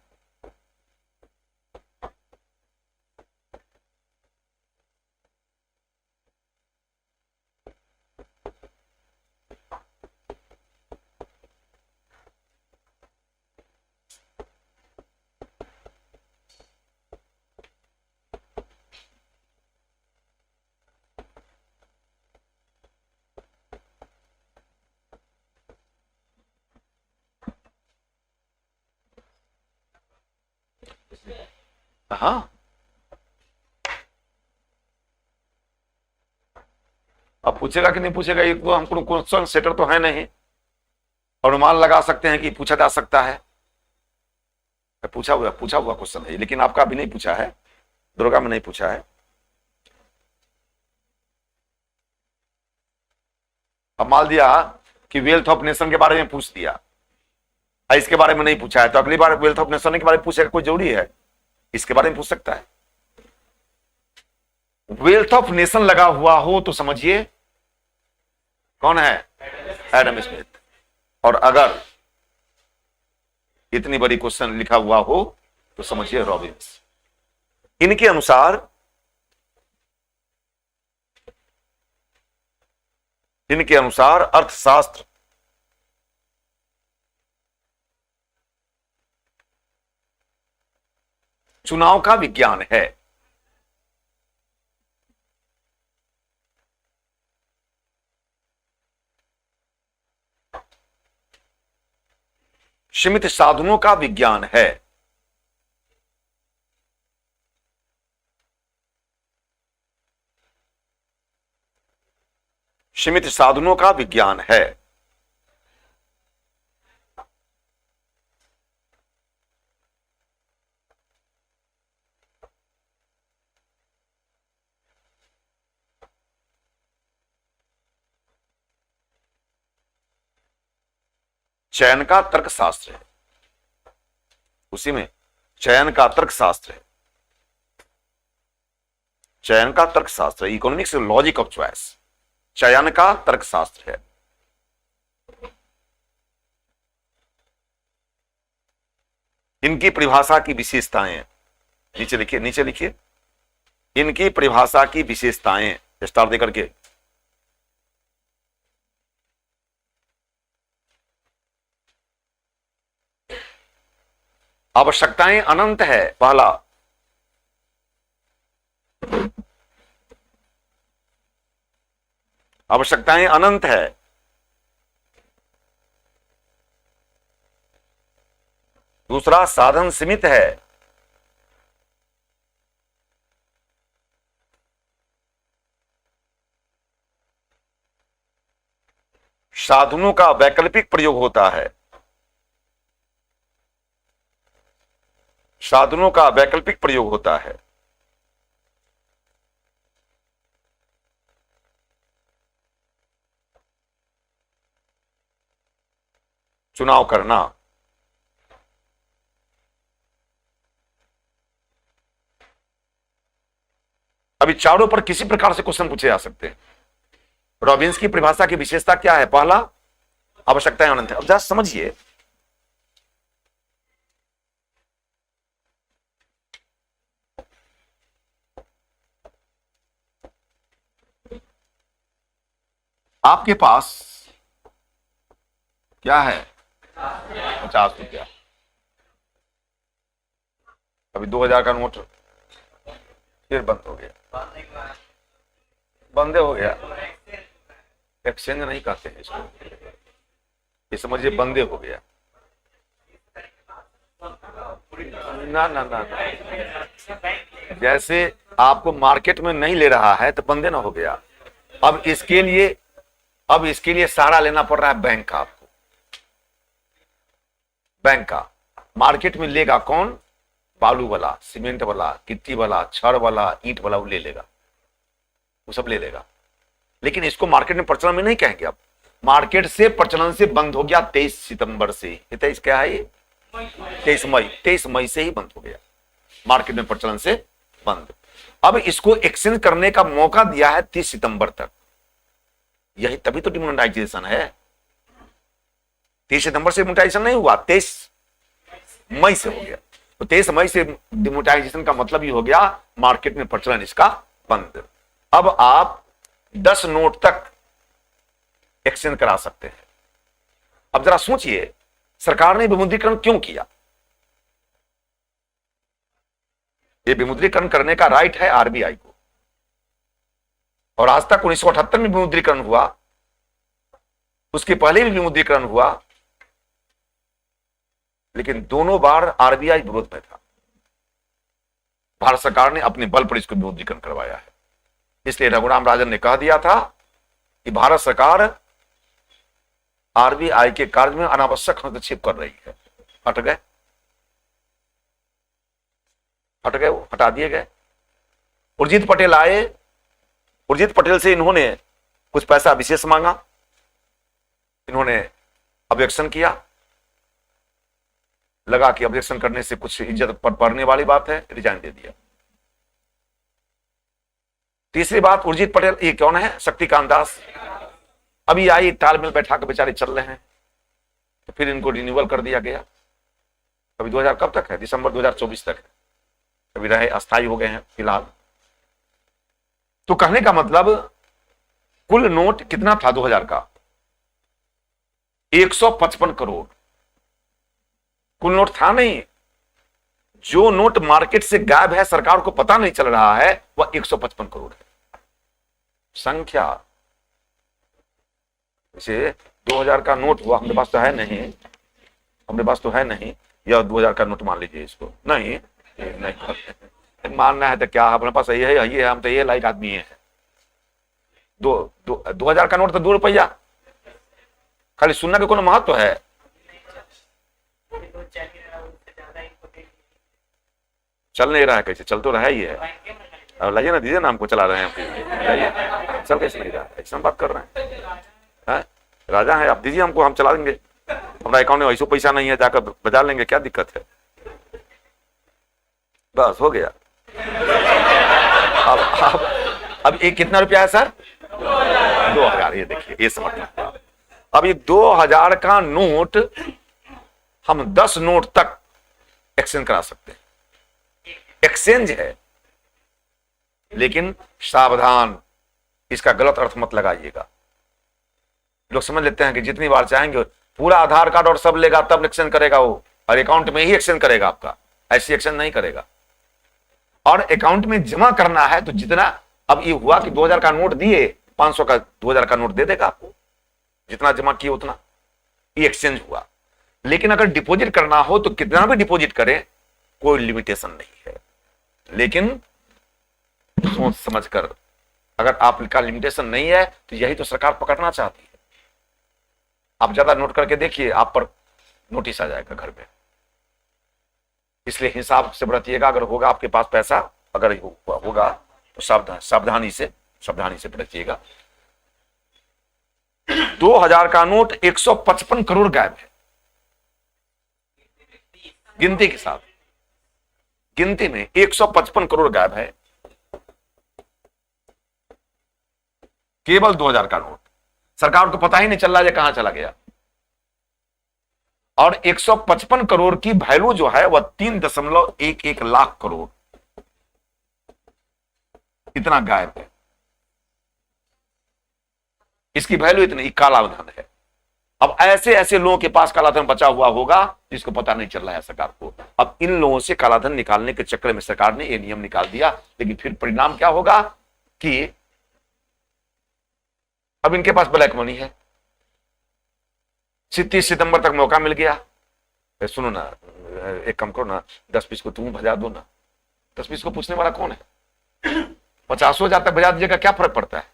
हाँ, अब पूछेगा कि नहीं पूछेगा, ये तो हमको क्वेश्चन सेटर तो है नहीं, अनुमान लगा सकते हैं कि पूछा जा सकता है। पूछा हुआ क्वेश्चन है, लेकिन आपका अभी नहीं पूछा है, दरोगा में नहीं पूछा है। अब मान दिया कि वेल्थ ऑफ नेशन के बारे में पूछ दिया, इसके बारे में नहीं पूछा है, तो अगली बार वेल्थ ऑफ नेशन के बारे में पूछेगा, कोई जरूरी है? इसके बारे में पूछ सकता है। वेल्थ ऑफ नेशन लगा हुआ हो तो समझिए कौन है? Adam Smith. और अगर इतनी बड़ी क्वेश्चन लिखा हुआ हो तो समझिए रॉबिन्स। इनके अनुसार अर्थशास्त्र चुनाव का विज्ञान है। सीमित साधनों का विज्ञान है। सीमित साधनों का विज्ञान है। चयन का तर्कशास्त्र है, उसी में चयन का तर्कशास्त्र है। चयन का तर्कशास्त्र, इकोनॉमिक्स लॉजिक ऑफ चॉइस, चयन का तर्कशास्त्र है। इनकी परिभाषा की विशेषताएं, नीचे लिखिए, नीचे लिखिए, इनकी परिभाषा की विशेषताएं स्टार देकर के। आवश्यकताएं अनंत है, पहला। आवश्यकताएं अनंत है। दूसरा, साधन सीमित है। साधनों का वैकल्पिक प्रयोग होता है। साधनों का वैकल्पिक प्रयोग होता है। चुनाव करना। अभी चारों पर किसी प्रकार से क्वेश्चन पूछे जा सकते हैं। रॉबिन्स की परिभाषा की विशेषता क्या है? पहला, आवश्यकता अनंत है। अब जरा समझिए, आपके पास क्या है? 50 रुपया। अभी 2000 का नोट फिर बंद हो गया, बंदे हो गया। एक्सचेंज नहीं कहते हैं इसको, ये समझिए बंदे हो गया। ना ना ना, जैसे आपको मार्केट में नहीं ले रहा है तो बंदे ना हो गया। अब इसके लिए सहारा लेना पड़ रहा है बैंक का। आपको बैंक का मार्केट में लेगा कौन? बालू वाला, सीमेंट वाला, गिट्टी वाला, छड़ वाला, ईंट वाला, वो ले लेगा, वो सब ले लेगा। लेकिन इसको मार्केट में प्रचलन में नहीं कहेंगे। अब मार्केट से प्रचलन से बंद हो गया 23 सितंबर से। 23 क्या है ये? 23 मई से ही बंद हो गया, मार्केट में प्रचलन से बंद। अब इसको एक्सचेंज करने का मौका दिया है 30 सितंबर तक। यही तभी तो डिमोनेटाइजेशन है। 30 सितंबर से डिमोनेटाइजेशन नहीं हुआ, 23 मई से हो गया। तो 23 मई से डिमोनेटाइजेशन का मतलब ये हो गया मार्केट में प्रचलन इसका बंद। अब आप 10 नोट तक एक्सचेंज करा सकते हैं। अब जरा सोचिए, सरकार ने विमुद्रीकरण क्यों किया? ये विमुद्रीकरण करने का राइट है आरबीआई को, और आज तक 1978 में विमुद्रीकरण हुआ, उसके पहले भी विमुद्रीकरण हुआ, लेकिन दोनों बार आरबीआई विरोध में था। भारत सरकार ने अपने बल पर इसको विमुद्रीकरण करवाया है। इसलिए रघुराम राजन ने कह दिया था कि भारत सरकार आरबीआई के कार्य में अनावश्यक हस्तक्षेप कर रही है। हट गए, वो हटा दिए गए। उर्जित पटेल आए, उर्जित पटेल से इन्होंने कुछ पैसा विशेष मांगा, इन्होंने ऑब्जेक्शन किया, लगा कि ऑब्जेक्शन करने से कुछ इज्जत पर पड़ने वाली बात है, रिजाइन दे दिया। तीसरी बात, उर्जित पटेल ये कौन है? शक्तिकांत दास। अभी आई, तालमेल बैठा के बेचारे चल रहे हैं, तो फिर इनको रिन्यूअल कर दिया गया। अभी 2000 कब तक है? दिसंबर 2024 तक है। अभी रहे, अस्थायी हो गए हैं फिलहाल। तो कहने का मतलब, कुल नोट कितना था 2000 का? 155 करोड़ कुल नोट था। नहीं, जो नोट मार्केट से गायब है, सरकार को पता नहीं चल रहा है, वह 155 करोड़ है संख्या। इसे 2000 का नोट हुआ, हमारे पास तो है नहीं, हमारे पास तो है नहीं। यह 2000 का नोट मान लीजिए इसको। नहीं मानना है तो क्या, अपने पास ये है, हम तो ये लाइक आदमी है। 2000 का नोट तो 2 रुपया, खाली सुनने का कोनो महत्व है? चल नहीं रहा है, कैसे चल तो रहा ही है। अब लाइए ना, दीजिए ना, हमको चला रहे हैं, चल कैसे नहीं रहा? ऐसा बात कर रहे हैं? राजा है आप, दीजिए हमको, हम चला देंगे। हमारा अकाउंट में वैसे पैसा नहीं है, जाकर बजा लेंगे, क्या दिक्कत है? बस हो गया। अब ये कितना रुपया है सर? 2000। ये देखिए, ये समझना। अब ये 2000 का नोट हम 10 नोट तक एक्सचेंज करा सकते हैं। एक्सचेंज है, लेकिन सावधान, इसका गलत अर्थ मत लगाइएगा। लोग समझ लेते हैं कि जितनी बार चाहेंगे पूरा आधार कार्ड और सब लेगा तब एक्सचेंज करेगा वो, और अकाउंट में ही एक्सचेंज करेगा आपका। ऐसी एक्सचेंज नहीं करेगा। और अकाउंट में जमा करना है तो जितना, अब ये हुआ कि 2000 का नोट दिए, 500 का 2000 का नोट दे देगा आपको, जितना जमा किए उतना। ये एक्सचेंज हुआ। लेकिन अगर डिपॉजिट करना हो तो कितना भी डिपॉजिट करें, कोई लिमिटेशन नहीं है। लेकिन सोच समझ कर, अगर आपका लिमिटेशन नहीं है तो यही तो सरकार पकड़ना चाहती है। आप ज्यादा नोट करके देखिए, आप पर नोटिस आ जाएगा घर में। इसलिए हिसाब से बरतिएगा। अगर होगा आपके पास पैसा, अगर होगा तो सावधानी से बरतिएगा। 2000 का नोट 155 करोड़ गायब है, गिनती के साथ। गिनती में 155 करोड़ गायब है। केवल 2000 का नोट। सरकार को पता ही नहीं चल रहा है कहां चला गया। और 155 करोड़ की वैल्यू जो है वह 3.11 लाख करोड़ इतना गायब है। इसकी वैल्यू इतनी काला धन है। अब ऐसे ऐसे लोगों के पास काला धन बचा हुआ होगा जिसको पता नहीं चल रहा है सरकार को। अब इन लोगों से काला धन निकालने के चक्कर में सरकार ने यह नियम निकाल दिया, लेकिन फिर परिणाम क्या होगा कि अब इनके पास ब्लैक मनी है। 30 सितंबर तक मौका मिल गया। सुनो ना, एक काम करो ना, 10-20 को तुम भजा दो ना। 10-20 को पूछने वाला कौन है? 50,000 तक भजा दीजिएगा, क्या फर्क पड़ता है?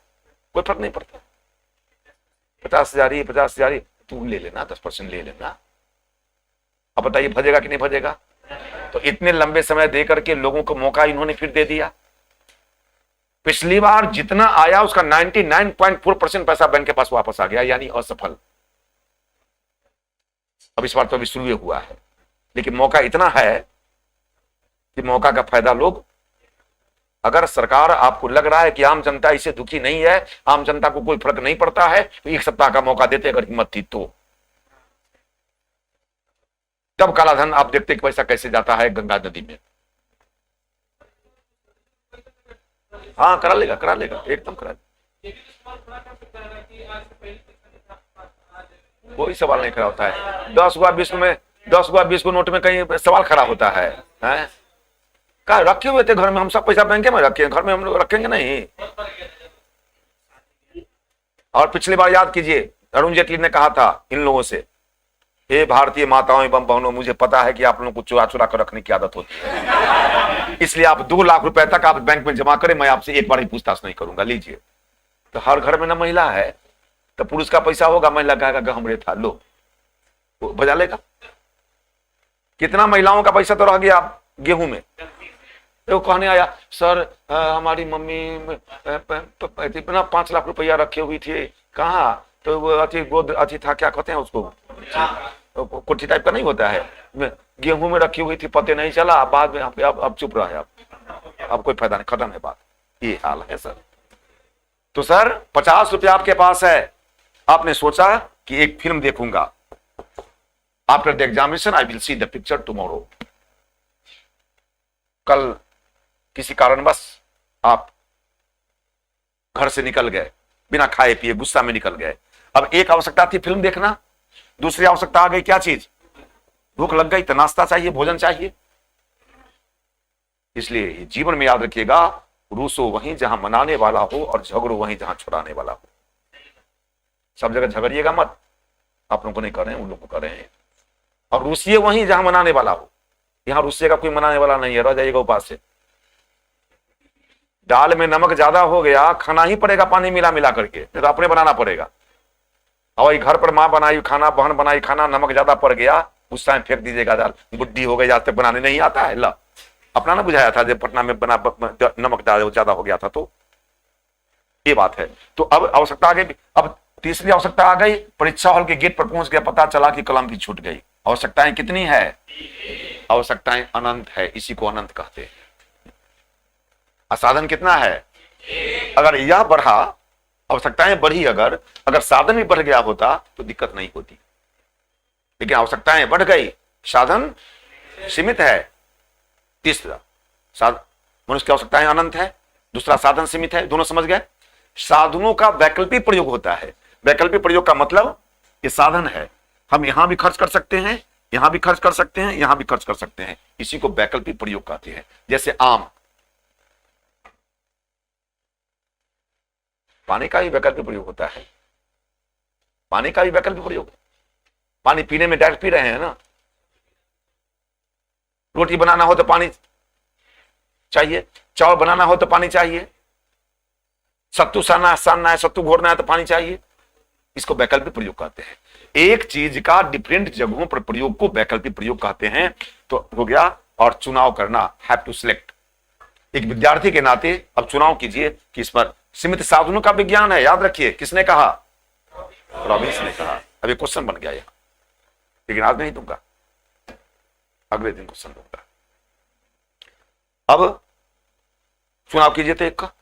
कोई फर्क नहीं पड़ता। 50,000 तू ले लेना, 10% ले लेना। अब बताइए भजेगा कि नहीं भजेगा? तो इतने लंबे समय दे करके लोगों को मौका इन्होंने फिर दे दिया। पिछली बार जितना आया उसका 99.4% पैसा बैंक के पास वापस आ गया, यानी असफल। अब इस बार तो अभी शुरू हुआ है, लेकिन मौका इतना है कि मौका का फायदा लोग, अगर सरकार आपको लग रहा है कि आम जनता इससे दुखी नहीं है, आम जनता को कोई फर्क नहीं पड़ता है, तो 1 सप्ताह का मौका देते अगर हिम्मत थी तो। तब काला धन आप देखते कि पैसा कैसे जाता है गंगा नदी में। हाँ करा लेगा एकदम करा लेगा। कोई सवाल नहीं खड़ा होता है। 10 हुआ 20 को नोट में कहीं सवाल खड़ा होता है, हैं? क्या रखे हुए थे घर में? हम सब पैसा बैंक में रखे, घर में हम लोग रखेंगे नहीं। और पिछली बार याद कीजिए, अरुण जेटली ने कहा था इन लोगों से, हे भारतीय माताओं एवं बहनों, मुझे पता है कि आप लोगों को चुरा चुरा कर रखने की आदत होती है, इसलिए आप 2 लाख रुपए तक आप बैंक में जमा करें, मैं आपसे एक बार ही पूछताछ नहीं करूंगा, लीजिए। तो हर घर में ना महिला है, तो पुरुष का पैसा होगा, महिला कहेगा हमरे था, लो वो बजा लेगा। कितना महिलाओं का पैसा तो रह गया गेहूं में। तो कहने आया, सर हमारी मम्मी इतना 5 लाख रुपया रखे हुई थी, कहाँ? तो वो अति था, क्या कहते हैं उसको, कुर्सी टाइप का नहीं होता है, गेहूं में रखी हुई थी, पते नहीं चला, बाद में अब चुप रहा है, अब कोई फायदा नहीं, खत्म है बात। ये हाल है सर। तो सर 50 रुपया आपके पास है, आपने सोचा कि एक फिल्म देखूंगा, after the examination I will see the picture tomorrow. कल किसी कारणवश आप घर से निकल गए, बिना खाए पिए गुस्सा में निकल गए। अब एक आवश्यकता थी फिल्म देखना, दूसरी आवश्यकता आ गई क्या चीज? भूख लग गई तो नाश्ता चाहिए, भोजन चाहिए। इसलिए जीवन में याद रखिएगा, रूसो वहीं जहां मनाने वाला हो और झगड़ो वहीं जहां छुड़ाने वाला हो। सब जगह झगड़िएगा मत, आप लोगों को नहीं कर रहे हैं, उन लोगों को कर रहे हैं। और रूसिए वहीं जहां मनाने वाला हो, यहां रूसिए का कोई मनाने वाला नहीं है, रह जाइएगा उपास से। दाल में नमक ज्यादा हो गया, खाना ही पड़ेगा पानी मिला मिला करके, नहीं तो अपने बनाना पड़ेगा। और घर पर माँ बनाई खाना, बहन बनाई खाना, नमक ज्यादा पड़ गया, उस टाइम फेंक दीजिएगा दाल। बुड्ढी हो गई, आज तक बनाने नहीं आता है, ला अपना ना बुझाया था जब पटना में बना नमक ज्यादा हो गया था, तो ये बात है। तो अब आवश्यकता आ गई, अब तीसरी आवश्यकता आ गई, परीक्षा हॉल के गेट पर पहुंच गया, पता चला कि कलम भी छूट गई। आवश्यकताएं कितनी है? आवश्यकताएं अनंत है, इसी को अनंत कहते हैं। साधन कितना है? अगर यह बढ़ा, आवश्यकताएं बढ़ी, अगर साधन भी बढ़ गया होता तो दिक्कत नहीं होती, लेकिन आवश्यकताएं बढ़ गई, साधन सीमित है। तीसरा मनुष्य की आवश्यकताएं अनंत है, दूसरा साधन सीमित है, दोनों समझ गए? साधनों का वैकल्पिक प्रयोग होता है। वैकल्पिक प्रयोग का मतलब ये साधन है, हम यहां भी खर्च कर सकते हैं, यहां भी खर्च कर सकते हैं, यहां भी खर्च कर सकते हैं, इसी को वैकल्पिक प्रयोग कहते हैं। जैसे आम, पानी का भी वैकल्पिक प्रयोग होता है, पानी का भी वैकल्पिक प्रयोग। पानी पीने में डायरेक्ट पी रहे हैं ना, रोटी बनाना हो तो पानी चाहिए, चावल बनाना हो तो पानी चाहिए, सत्तू सानना है, सत्तू घोरना है तो पानी चाहिए, इसको वैकल्पिक प्रयोग कहते हैं। एक चीज का डिफरेंट जगहों पर प्रयोग को वैकल्पिक प्रयोग कहते हैं। तो हो गया, और चुनाव करना, हैव टू सिलेक्ट। एक विद्यार्थी के नाते अब चुनाव कीजिए कि इस पर सीमित साधनों का विज्ञान है, याद रखिए। किसने कहा? रॉबिन्स ने कहा। अब एक क्वेश्चन बन गया यहां, लेकिन आज नहीं दूंगा, अगले दिन क्वेश्चन दूंगा। अब चुनाव कीजिए तो एक का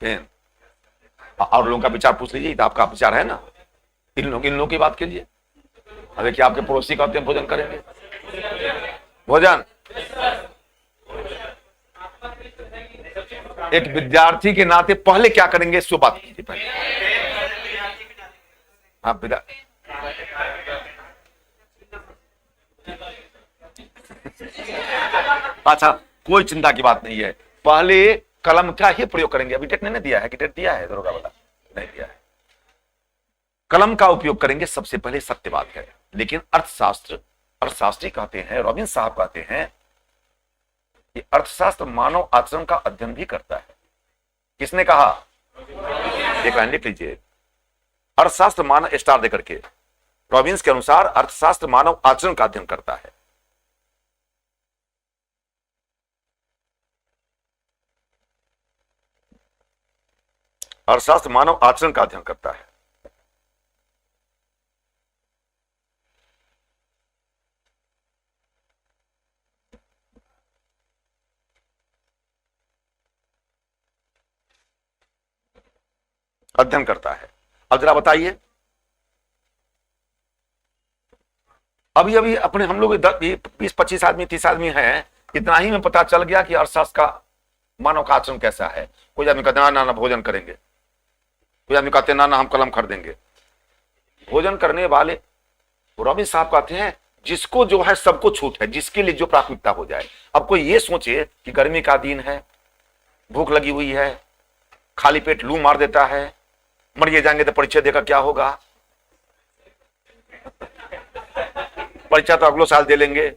पेन। और लोगों का विचार पूछ लीजिए, तो आपका विचार है ना, इन लोगों की बात कीजिए। देखिए आपके पड़ोसी कहते हैं भोजन करेंगे, भोजन। एक विद्यार्थी के नाते पहले क्या करेंगे, इसको बात कीजिए पहले। आप अच्छा, कोई चिंता की बात नहीं है, पहले कलम का ही प्रयोग करेंगे। अभी डेट नहीं दिया है कि डेट दिया है दरोगा वाला? नहीं दिया है। कलम का उपयोग करेंगे, सबसे पहले सत्य बात है। लेकिन अर्थशास्त्री कहते हैं, रॉबिन साहब कहते हैं कि अर्थशास्त्र मानव आचरण का अध्ययन भी करता है। किसने कहा? एक लाइन लिख लीजिए, अर्थशास्त्र मानव स्टार देकर के, रॉबिन्स के अनुसार अर्थशास्त्र मानव आचरण का अध्ययन करता है। अर्थशास्त्र मानव आचरण का अध्ययन करता है। अध्ययन करता है। अब जरा बताइए, अभी अभी अपने हम लोग 20-25 आदमी 30 आदमी हैं, इतना ही में पता चल गया कि अर्थशास्त्र का मानव का आचरण कैसा है। कोई आदमी कहते हैं ना भोजन करेंगे, कोई आदमी कहते हैं ना हम कलम खरीदेंगे। भोजन करने वाले रॉबिन साहब कहते हैं जिसको जो है सबको छूट है, जिसके लिए जो प्राथमिकता हो जाए। अब कोई ये सोचे कि गर्मी का दिन है, भूख लगी हुई है, खाली पेट लू मार देता है, मरिए जाएंगे तो परीक्षा देकर क्या होगा, परीक्षा तो अगले साल दे लेंगे।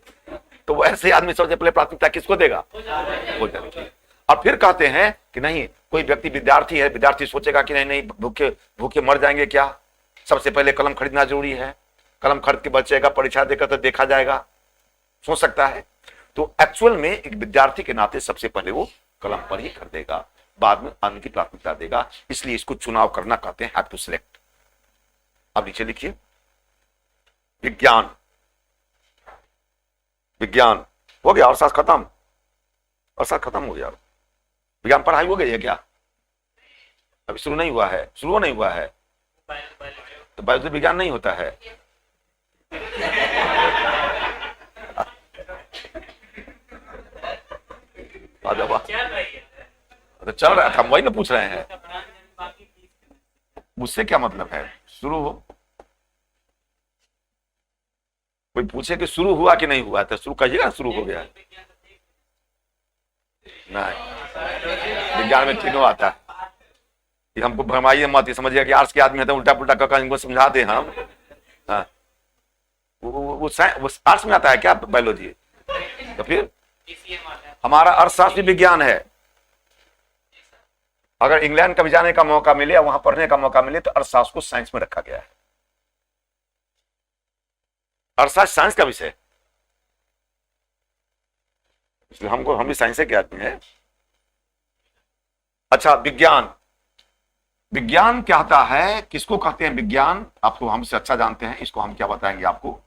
तो वैसे आदमी सबसे पहले प्राथमिकता किसको देगा? भोजन की। और फिर कहते हैं कि नहीं, कोई व्यक्ति विद्यार्थी है, विद्यार्थी सोचेगा कि नहीं भूखे भूखे मर जाएंगे क्या, सबसे पहले कलम खरीदना जरूरी है, कलम खरीद के बचेगा, परीक्षा देकर तो देखा जाएगा, सोच सकता है। तो एक्चुअल में एक विद्यार्थी के नाते सबसे पहले वो कलम पर ही खरीदेगा, बाद में अन्य की प्राथमिकता देगा। इसलिए इसको चुनाव करना कहते हैं, हैव टू सिलेक्ट। अब नीचे लिखिए, विज्ञान। विज्ञान हो गया, अर्थशास्त्र खत्म, अर्थशास्त्र खत्म हो गया। विज्ञान पढ़ाई हो गई है क्या? अभी शुरू नहीं हुआ है, शुरू नहीं हुआ है तो बायोलॉजी विज्ञान नहीं होता है। तो चल रहा था, वही ना पूछ रहे हैं, मुझसे क्या मतलब है? शुरू हो, कोई पूछे कि शुरू हुआ कि नहीं हुआ, तो शुरू कहिएगा शुरू हो गया। नहीं, विज्ञान में तीनों आता है। ये हमको भरमाइए मत, ये समझिए कि आर्ट्स के आदमी है तो उल्टा पुल्टा कर इनको समझा दे हम। हाँ, वो आर्ट्स में आता है क्या बायोलॉजी? तो फिर हमारा अर्थशास्त्र विज्ञान है। अगर इंग्लैंड कभी जाने का मौका मिले या वहां पढ़ने का मौका मिले तो अर्थशास्त्र को साइंस में रखा गया है। अर्थशास्त्र साइंस का विषय, इसलिए हम भी साइंस के आदमी हैं। अच्छा, विज्ञान। विज्ञान क्या होता है, किसको कहते हैं विज्ञान? आपको हमसे अच्छा जानते हैं, इसको हम क्या बताएंगे आपको।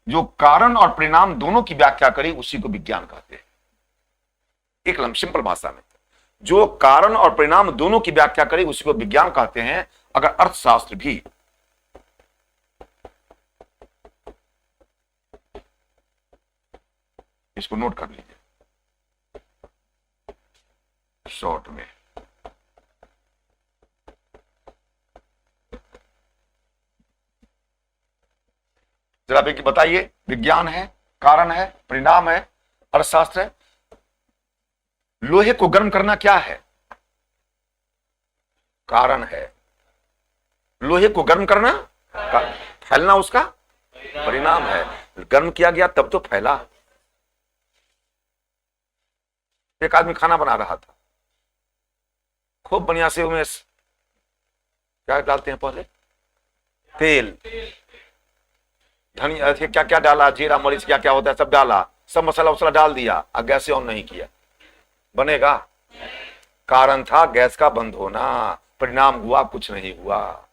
जो कारण और परिणाम दोनों की व्याख्या करे उसी को विज्ञान कहते हैं। एक सिंपल भाषा में, जो कारण और परिणाम दोनों की व्याख्या करे उसी को विज्ञान कहते हैं। अगर अर्थशास्त्र भी इसको नोट कर लीजिए शॉर्ट में। जरा बताइए, विज्ञान है, कारण है, परिणाम है, अर्थशास्त्र है। लोहे को गर्म करना क्या है? कारण है। लोहे को गर्म करना, फैलना उसका परिणाम है। गर्म किया गया तब तो फैला। एक आदमी खाना बना रहा था, खूब बढ़िया से उमेश क्या डालते हैं पहले? तेल, धनिया, क्या क्या डाला, जीरा मरीच क्या क्या होता है सब डाला, सब मसाला वसाला डाल दिया और गैस ऑन नहीं किया, बनेगा? कारण था गैस का बंद होना, परिणाम हुआ कुछ नहीं हुआ।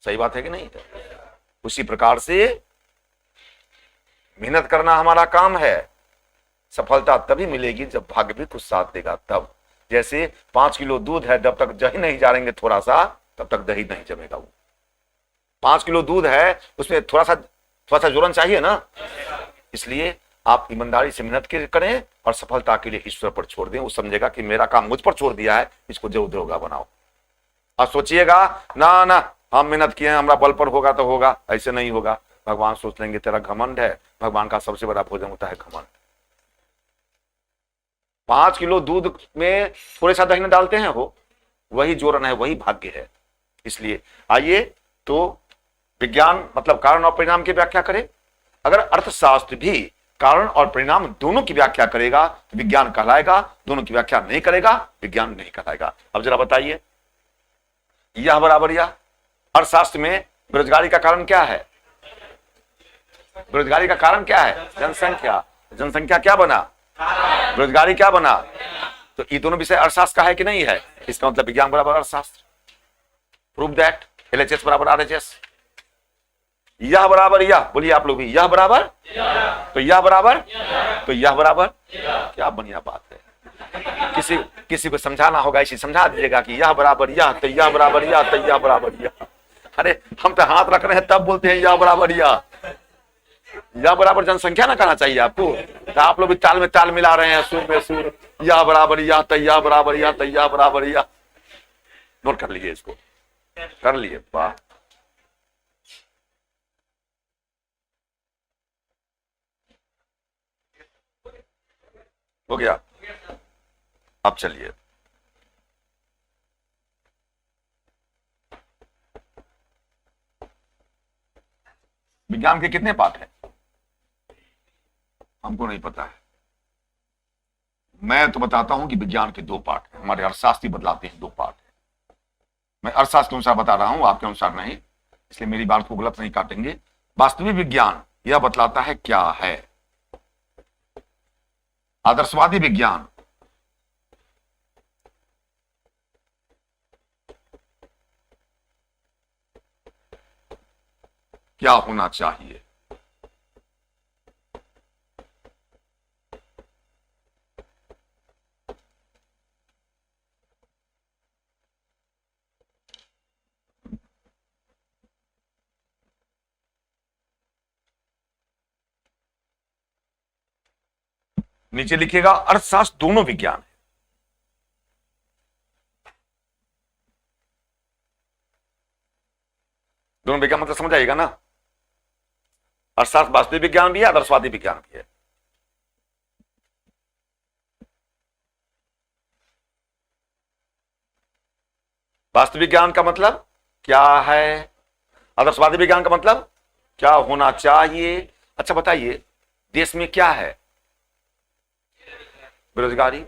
सही बात है कि नहीं? उसी प्रकार से मेहनत करना हमारा काम है। सफलता तभी मिलेगी जब भाग्य भी कुछ साथ देगा तब। जैसे 5 किलो दूध है, जब तक दही नहीं डालेंगे थोड़ा सा तब तक दही नहीं जमेगा। वो 5 किलो दूध है, उसमें थोड़ा सा जोरन चाहिए ना। इसलिए आप ईमानदारी से मेहनत करें और सफलता के लिए ईश्वर पर छोड़ दें। वो समझेगा कि मेरा काम मुझ पर छोड़ दिया है, इसको जो दरोगा बनाओ। और सोचिएगा ना ना हम मेहनत किए हैं, हमारा बल पर होगा तो होगा, ऐसे नहीं होगा। भगवान सोच लेंगे तेरा घमंड है। भगवान का सबसे बड़ा भोजन होता है घमंड। 5 किलो दूध में थोड़े सा दही डालते हैं, हो वही जोरन है, वही भाग्य है। इसलिए आइए तो विज्ञान मतलब कारण और परिणाम की व्याख्या करें। अगर अर्थशास्त्र भी कारण और परिणाम दोनों की व्याख्या करेगा तो विज्ञान कहलाएगा, दोनों की व्याख्या नहीं करेगा विज्ञान नहीं कहलाएगा। अब जरा बताइए, यह बराबर यह। अर्थशास्त्र में बेरोजगारी का कारण क्या है? बेरोजगारी का कारण क्या है? जनसंख्या। जनसंख्या क्या बना? बेरोजगारी क्या बना? तो ये दोनों विषय अर्थशास्त्र का है कि नहीं है? इसका मतलब विज्ञान बराबर अर्थशास्त्र। Prove that. LHS बराबर RHS। यह बराबर यह, बोलिए आप लोग भी, यह बराबर तो यह बराबर तो यह बराबर। क्या बढ़िया बात है। किसी को समझाना होगा, इसी समझा दीजिएगा कि यह बराबर यह, तो यह बराबर यह, तो यह बराबर यह। अरे हम तो हाथ रख रहे हैं तब बोलते हैं यह बराबर यह। यह बराबर जनसंख्या ना कहना चाहिए आपको। तो आप लोग भी ताल में ताल मिला रहे हैं, सुर में सुर। यह बराबर यह, तो यह बराबर यह, तो यह बराबर यह। नोट कर लीजिए, इसको कर लिए। वाह, हो गया। अब चलिए, विज्ञान के कितने पार्ट हैं हमको नहीं पता है। मैं तो बताता हूं कि विज्ञान के 2 पार्ट हैं। हमारे अर्थशास्त्री बदलाते हैं 2 पार्ट है। मैं अर्थशास्त्र के अनुसार बता रहा हूं, आपके अनुसार नहीं, इसलिए मेरी बात को गलत नहीं काटेंगे। वास्तविक विज्ञान यह बतलाता है क्या है। आदर्शवादी विज्ञान क्या होना चाहिए। नीचे लिखिएगा अर्थशास्त्र दोनों विज्ञान है। दोनों विज्ञान मतलब समझ आएगा ना। अर्थशास्त्र वास्तविक विज्ञान भी है, आदर्शवादी विज्ञान भी है। वास्तविक विज्ञान का मतलब क्या है, आदर्शवादी विज्ञान का मतलब क्या होना चाहिए। अच्छा बताइए, देश में क्या है? बेरोजगारी।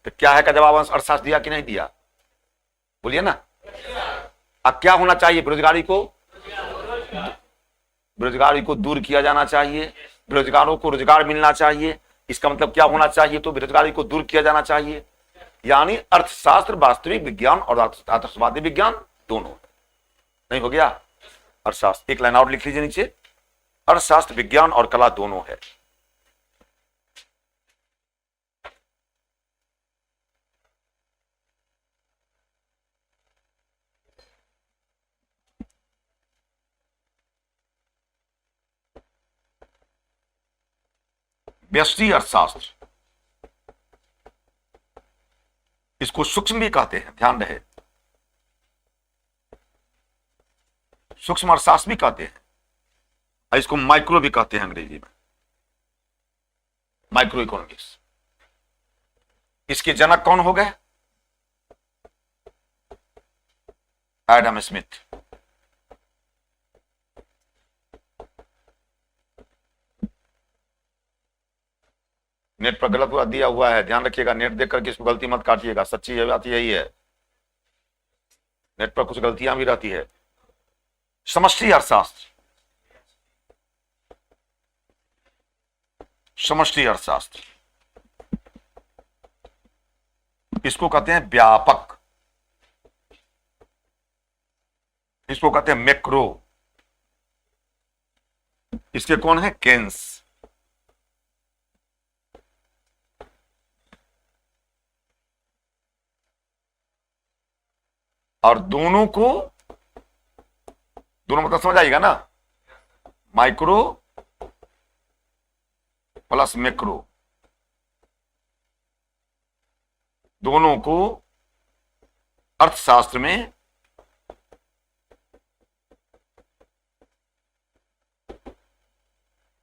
तो क्या है का जवाब अर्थशास्त्र दिया कि नहीं दिया? बोलिए ना। अब क्या होना चाहिए? बेरोजगारी को दूर किया जाना चाहिए, बेरोजगारों को रोजगार मिलना चाहिए। इसका मतलब क्या होना चाहिए? तो बेरोजगारी को दूर किया जाना चाहिए। यानी अर्थशास्त्र वास्तविक विज्ञान और आदर्शवादी विज्ञान दोनों। नहीं हो गया? अर्थशास्त्र, एक लाइन और लिख लीजिए नीचे, अर्थशास्त्र विज्ञान और कला दोनों है। व्यष्टि अर्थशास्त्र, इसको सूक्ष्म भी कहते हैं, ध्यान रहे। सूक्ष्म अर्थशास्त्र भी कहते हैं, और इसको माइक्रो भी कहते हैं अंग्रेजी में, माइक्रो इकोनॉमिक्स। इसके जनक कौन हो गए? Adam Smith. नेट पर गलत हुआ दिया हुआ है, ध्यान रखिएगा। नेट देख करके इसको गलती मत काटिएगा, सच्ची बात यही है। नेट पर कुछ गलतियां भी रहती है। समष्टि अर्थशास्त्र, समष्टि अर्थशास्त्र, इसको कहते हैं व्यापक, इसको कहते हैं मैक्रो। इसके कौन है? केन्स। और दोनों मतलब समझ आएगा ना, माइक्रो प्लस मैक्रो, दोनों को अर्थशास्त्र में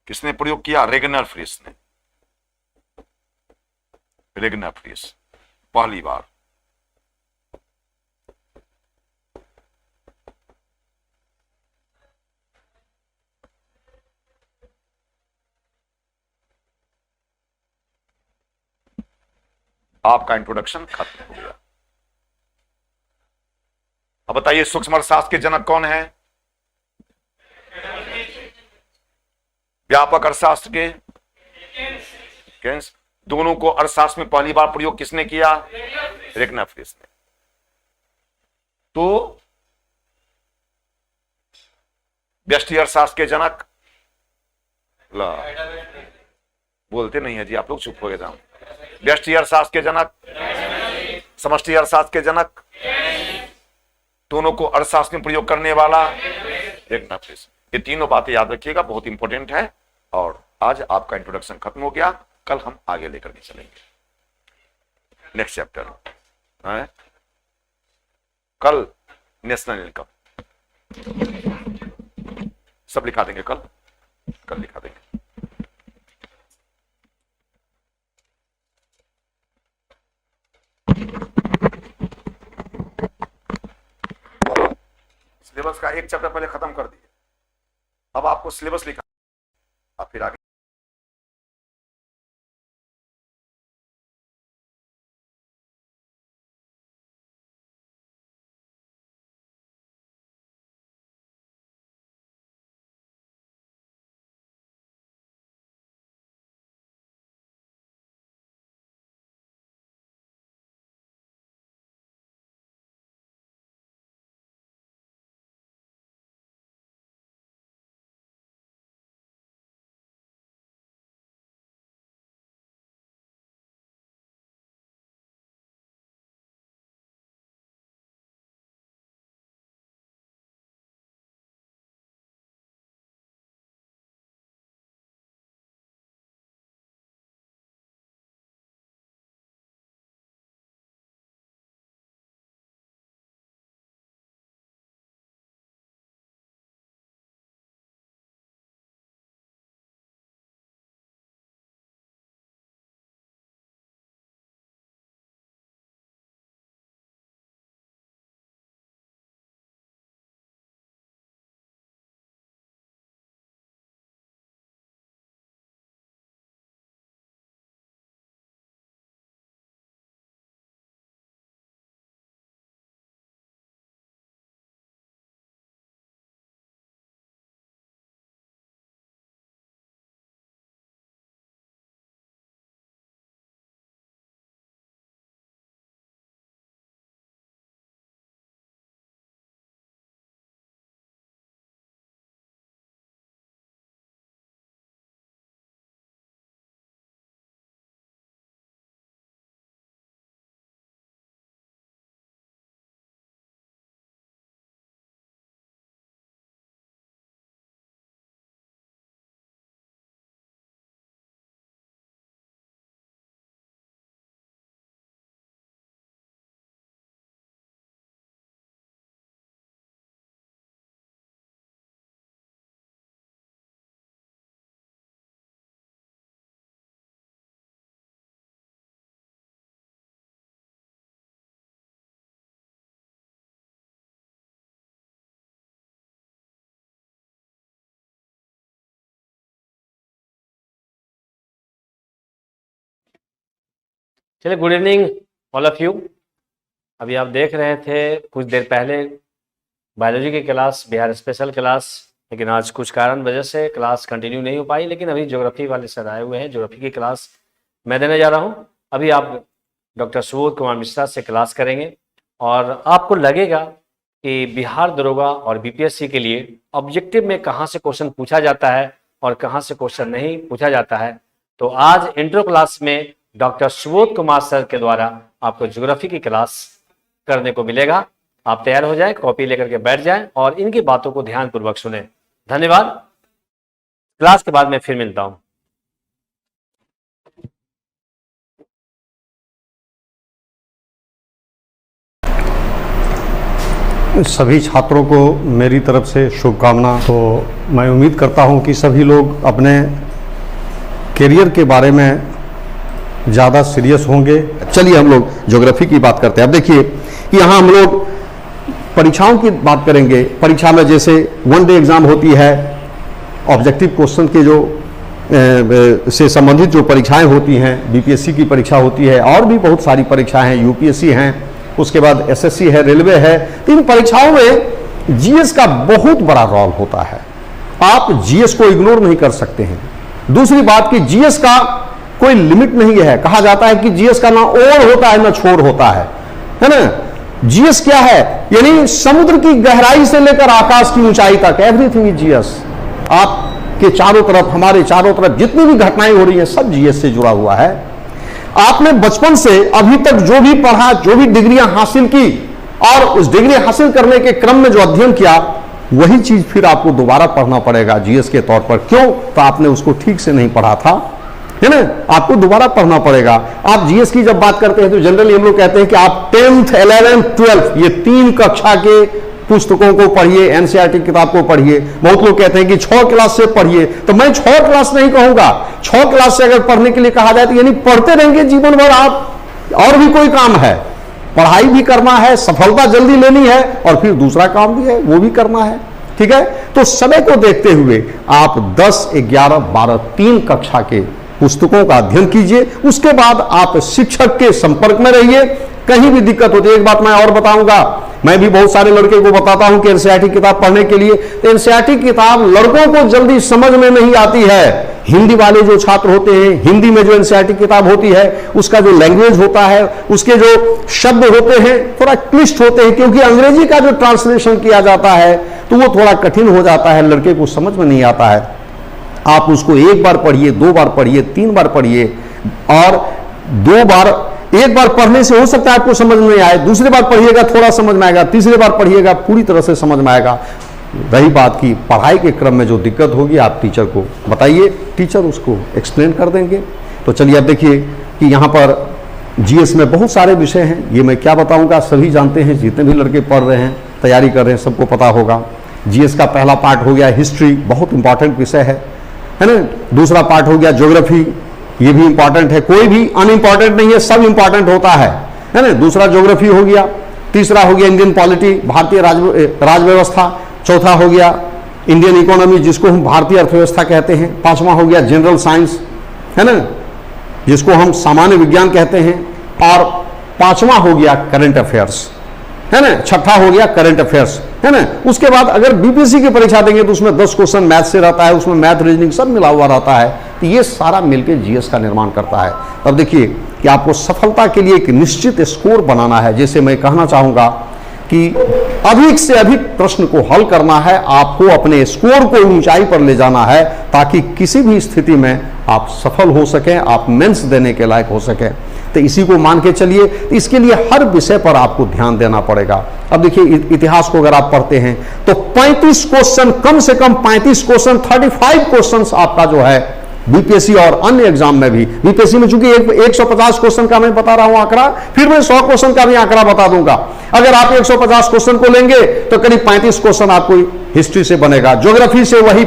किसने प्रयोग किया? रेगनर फ्रिस ने। रेगनर फ्रिस पहली बार। आपका इंट्रोडक्शन खत्म हो गया। अब बताइए सूक्ष्म अर्थशास्त्र के जनक कौन है? व्यापक अर्थशास्त्र के केन्स। दोनों को अर्थशास्त्र में पहली बार प्रयोग किसने किया? रेगनर फ्रिस ने। तो व्यष्टि अर्थशास्त्र के जनक, ला बोलते नहीं है जी आप लोग, चुप हो गए जाओ। व्यष्टि अर्थशास्त्र के जनक, समष्टि अर्थशास्त्र के जनक, दोनों को अर्थशास्त्र में प्रयोग करने वाला रेगनर फ्रिस। ये तीनों बातें याद रखिएगा, बहुत इंपॉर्टेंट है। और आज आपका इंट्रोडक्शन खत्म हो गया, कल हम आगे लेकर के चलेंगे नेक्स्ट चैप्टर है। कल नेशनल इनकम सब लिखा देंगे, कल लिखा देंगे। सिलेबस का एक चैप्टर पहले खत्म कर दिए, अब आपको सिलेबस लिखा, आप फिर आगे चलिए, good evening all of you. अभी आप देख रहे थे कुछ देर पहले बायोलॉजी की क्लास, बिहार स्पेशल क्लास, लेकिन आज कुछ कारण वजह से क्लास कंटिन्यू नहीं हो पाई। लेकिन अभी ज्योग्राफी वाले सर आए हुए हैं, ज्योग्राफी की क्लास मैं देने जा रहा हूँ। अभी आप डॉक्टर सुबोध कुमार मिश्रा से क्लास करेंगे और आपको लगेगा कि बिहार दरोगा और बीपीएससी के लिए ऑब्जेक्टिव में कहाँ से क्वेश्चन पूछा जाता है और कहाँ से क्वेश्चन नहीं पूछा जाता है। तो आज इंट्रो क्लास में डॉक्टर सुबोध कुमार सर के द्वारा आपको ज्योग्राफी की क्लास करने को मिलेगा। आप तैयार हो जाएं, कॉपी लेकर के बैठ जाएं और इनकी बातों को ध्यानपूर्वक सुने। धन्यवाद। क्लास के बाद मैं फिर मिलता हूं। सभी छात्रों को मेरी तरफ से शुभकामना। तो मैं उम्मीद करता हूं कि सभी लोग अपने करियर के बारे में ज़्यादा सीरियस होंगे। चलिए हम लोग ज्योग्राफी की बात करते हैं। अब देखिए कि यहाँ हम लोग परीक्षाओं की बात करेंगे। परीक्षा में जैसे वन डे एग्जाम होती है, ऑब्जेक्टिव क्वेश्चन के जो से संबंधित जो परीक्षाएं होती हैं, बीपीएससी की परीक्षा होती है और भी बहुत सारी परीक्षाएं हैं, यूपीएससी हैं, उसके बाद एसएससी है, रेलवे है। इन परीक्षाओं में जीएस का बहुत बड़ा रोल होता है। आप जीएस को इग्नोर नहीं कर सकते हैं। दूसरी बात कि जीएस का कोई लिमिट नहीं है। कहा जाता है कि जीएस का ना ओर होता है ना छोर होता है ना। जीएस क्या है? यानी समुद्र की गहराई से लेकर आकाश की ऊंचाई तक, एवरीथिंग इज जीएस। आपके चारों तरफ, हमारे चारों तरफ जितनी भी घटनाएं हो रही हैं, सब जीएस से जुड़ा हुआ है। आपने बचपन से अभी तक जो भी पढ़ा, जो भी डिग्रियां हासिल की और उस डिग्री हासिल करने के क्रम में जो अध्ययन किया, वही चीज फिर आपको दोबारा पढ़ना पड़ेगा जीएस के तौर पर। क्यों? तो आपने उसको ठीक से नहीं पढ़ा था, है ना। आपको दोबारा पढ़ना पड़ेगा। आप जीएस की जब बात करते हैं तो जनरली हम लोग कहते हैं कि आप 10th, 11th, 12th ये 3 कक्षा के पुस्तकों को पढ़िए, एनसीईआरटी किताब को पढ़िए। बहुत लोग कहते हैं कि 6 क्लास से पढ़िए, तो मैं 6 क्लास नहीं कहूंगा। 6 क्लास से अगर पढ़ने के लिए कहा जाए तो यानी पढ़ते रहेंगे जीवन भर आप, और भी कोई काम है, पढ़ाई भी करना है, सफलता जल्दी लेनी है और फिर दूसरा काम भी है, वो भी करना है, ठीक है। तो समय को देखते हुए आप 10, 11, 12 3 कक्षा के पुस्तकों का अध्ययन कीजिए। उसके बाद आप शिक्षक के संपर्क में रहिए। कहीं भी दिक्कत होती है, एक बात मैं और बताऊंगा, मैं भी बहुत सारे लड़के को बताता हूं कि एनसीईआरटी किताब पढ़ने के लिए, तो एनसीईआरटी किताब लड़कों को जल्दी समझ में नहीं आती है। हिंदी वाले जो छात्र होते हैं, हिंदी में जो एनसीईआरटी किताब होती है, उसका जो लैंग्वेज होता है, उसके जो शब्द होते हैं थोड़ा क्लिष्ट होते हैं, क्योंकि अंग्रेजी का जो ट्रांसलेशन किया जाता है तो वो थोड़ा कठिन हो जाता है, लड़के को समझ में नहीं आता है। आप उसको 1 बार पढ़िए, 2 बार पढ़िए, 3 बार पढ़िए, और 2 बार, 1 बार पढ़ने से हो सकता है आपको समझ में आए, दूसरी बार पढ़िएगा थोड़ा समझ में आएगा, तीसरी बार पढ़िएगा पूरी तरह से समझ में आएगा। रही बात की पढ़ाई के क्रम में जो दिक्कत होगी, आप टीचर को बताइए, टीचर उसको एक्सप्लेन कर देंगे। तो चलिए अब देखिए कि यहाँ पर जीएस में बहुत सारे विषय हैं, ये मैं क्या बताऊंगा, सभी जानते हैं, जितने भी लड़के पढ़ रहे हैं, तैयारी कर रहे हैं, सबको पता होगा। जीएस का पहला पार्ट हो गया हिस्ट्री, बहुत इंपॉर्टेंट विषय है ना। दूसरा पार्ट हो गया ज्योग्राफी, ये भी इंपॉर्टेंट है, कोई भी अनइंपॉर्टेंट नहीं है, सब इंपॉर्टेंट होता है ना। दूसरा ज्योग्राफी हो गया। तीसरा हो गया इंडियन पॉलिटी, भारतीय राज व्यवस्था। चौथा हो गया इंडियन इकोनॉमी, जिसको हम भारतीय अर्थव्यवस्था कहते हैं। 5वां हो गया जनरल साइंस, है ना, जिसको हम सामान्य विज्ञान कहते हैं। और 5वां हो गया करंट अफेयर्स, है ना। 6ठा हो गया करंट अफेयर्स, है ना। उसके बाद अगर बीपीएससी की परीक्षा देंगे तो उसमें 10 क्वेश्चन मैथ से रहता है, उसमें मैथ रीजनिंग सब मिला हुआ रहता है। तो ये सारा मिलकर जीएस का निर्माण करता है। अब देखिए कि आपको सफलता के लिए एक निश्चित स्कोर बनाना है। जैसे मैं कहना चाहूंगा कि अधिक से अधिक प्रश्न को हल करना है, आपको अपने स्कोर को ऊंचाई पर ले जाना है, ताकि किसी भी स्थिति में आप सफल हो सकें, आप मेंस देने के लायक हो सकें। तो इसी को मान के चलिए। इसके लिए हर विषय पर आपको ध्यान देना पड़ेगा। अब देखिए इतिहास को अगर आप पढ़ते हैं तो 35 क्वेश्चन, कम से कम 35 क्वेश्चन, 35 क्वेश्चन आपका जो है बीपीएससी और अन्य एग्जाम में भी। बीपीएससी में चूंकि 150 क्वेश्चन का मैं बता रहा हूं आंकड़ा, फिर मैं 100 क्वेश्चन का भी आंकड़ा बता दूंगा। अगर आप 150 क्वेश्चन को लेंगे तो करीब 35 क्वेश्चन आपको हिस्ट्री से बनेगा। ज्योग्राफी से वही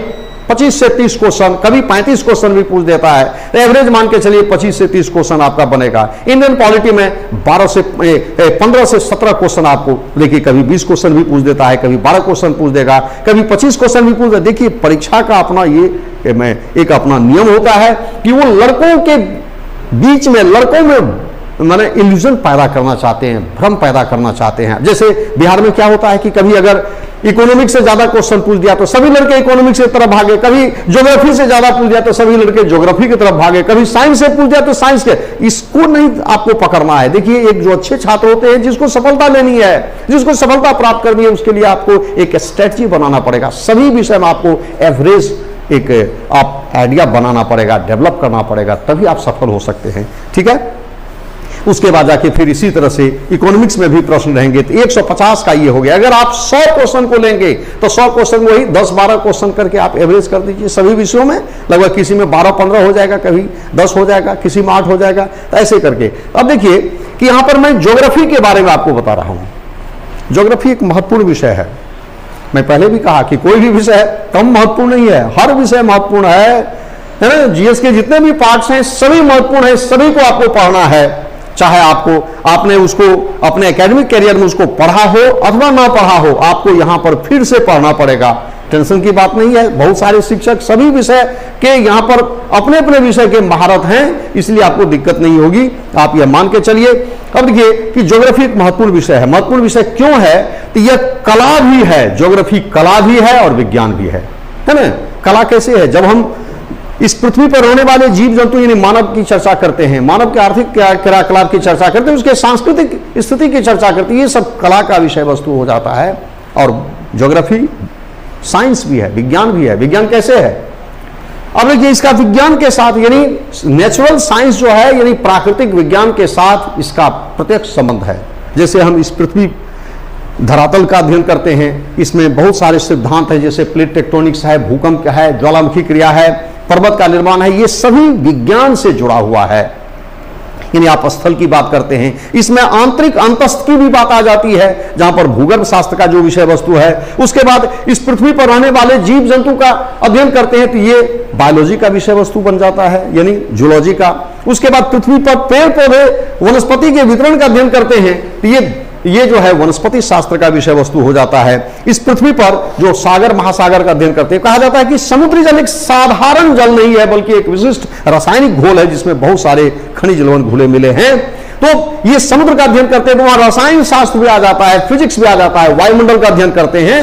25 से 30 क्वेश्चन, कभी 35 क्वेश्चन भी पूछ देता है, तो एवरेज मान के चलिए 25 से 30 क्वेश्चन आपका बनेगा। इंडियन पॉलिटी में 15 से 17 क्वेश्चन आपको, देखिए कभी 20 क्वेश्चन भी पूछ देता है, कभी 12 क्वेश्चन पूछ देगा, कभी 25 क्वेश्चन भी पूछ देगा। देखिए परीक्षा का अपना ये में एक अपना नियम होता है कि वो लड़कों के बीच में, लड़कों में माने इल्यूजन पैदा करना चाहते हैं, भ्रम पैदा करना चाहते हैं। जैसे बिहार में क्या होता है कि कभी अगर इकोनॉमिक्स से ज्यादा क्वेश्चन पूछ दिया तो सभी लड़के इकोनॉमिक्स की तरफ भागे, कभी ज्योग्राफी से ज्यादा पूछ दिया तो सभी लड़के ज्योग्राफी की तरफ भागे, कभी साइंस से पूछ दिया तो साइंस के। इसको नहीं आपको पकड़ना है। देखिए एक जो अच्छे छात्र होते हैं, जिसको सफलता लेनी है, जिसको सफलता प्राप्त करनी है, उसके लिए आपको एक स्ट्रेटजी बनाना पड़ेगा। सभी विषय में आपको एवरेज एक आप आइडिया बनाना पड़ेगा, डेवलप करना पड़ेगा, तभी आप सफल हो सकते हैं। ठीक है। उसके बाद जाके फिर इसी तरह से इकोनॉमिक्स में भी प्रश्न रहेंगे। तो 150 का ये हो गया। अगर आप 100 क्वेश्चन को लेंगे तो 100 क्वेश्चन वही 10-12 क्वेश्चन करके आप एवरेज कर दीजिए सभी विषयों में। लगभग किसी में 12-15 हो जाएगा, कभी 10 हो जाएगा, किसी में 8 हो जाएगा, तो ऐसे करके। अब देखिए कि यहां पर मैं ज्योग्राफी के बारे में आपको बता रहा हूं। ज्योग्राफी एक महत्वपूर्ण विषय है। मैं पहले भी कहा कि कोई भी विषय कम महत्वपूर्ण नहीं है, हर विषय महत्वपूर्ण है ना। जीएस के जितने भी पार्ट्स हैं सभी महत्वपूर्ण है, सभी को आपको पढ़ना है। चाहे आपने उसको अपने एकेडमिक कैरियर में उसको पढ़ा हो अथवा ना पढ़ा हो, आपको यहां पर फिर से पढ़ना पड़ेगा। टेंशन की बात नहीं है। बहुत सारे शिक्षक सभी विषय के यहां पर अपने अपने विषय के महारत हैं, इसलिए आपको दिक्कत नहीं होगी, आप यह मान के चलिए। अब देखिए कि ज्योग्राफी एक महत्वपूर्ण विषय है। महत्वपूर्ण विषय क्यों है? तो यह कला भी है, ज्योग्राफी कला भी है और विज्ञान भी है ना। कला कैसे है? जब हम इस पृथ्वी पर रहने वाले जीव जंतु यानी मानव की चर्चा करते हैं, मानव के आर्थिक क्रियाकलाप की चर्चा करते हैं, उसके सांस्कृतिक स्थिति की चर्चा करते हैं, ये सब कला का विषय वस्तु हो जाता है। और ज्योग्राफी साइंस भी है, विज्ञान भी है। विज्ञान कैसे है? अब देखिए इसका विज्ञान के साथ यानी नेचुरल साइंस जो है यानी प्राकृतिक विज्ञान के साथ इसका प्रत्यक्ष संबंध है। जैसे हम इस पृथ्वी धरातल का अध्ययन करते हैं, इसमें बहुत सारे सिद्धांत हैं, जैसे प्लेट टेक्टोनिक्स है, भूकंप है, ज्वालामुखी क्रिया है, पर्वत का निर्माण है, ये सभी विज्ञान से जुड़ा हुआ है। यानी आप स्थल की बात करते हैं, इसमें आंतरिक अंतस्थ की भी बात आ जाती है, जहां पर भूगर्भ शास्त्र का जो विषय वस्तु है। उसके बाद इस पृथ्वी पर रहने वाले जीव जंतु का अध्ययन करते हैं, तो ये बायोलॉजी का विषय वस्तु बन जाता है, यानी जूलॉजी का। उसके बाद पृथ्वी पर पेड़ पौधे वनस्पति के वितरण का अध्ययन करते हैं, तो ये जो है वनस्पति शास्त्र का विषय वस्तु हो जाता है। इस पृथ्वी पर जो सागर महासागर का अध्ययन करते हैं, कहा जाता है कि समुद्री जल एक साधारण जल नहीं है, बल्कि एक विशिष्ट रासायनिक घोल है जिसमें बहुत सारे खनिज लवण घुले मिले हैं। तो ये समुद्र का अध्ययन करते हैं तो वहां रसायन शास्त्र भी आ जाता है, फिजिक्स भी आ जाता है। वायुमंडल का अध्ययन करते हैं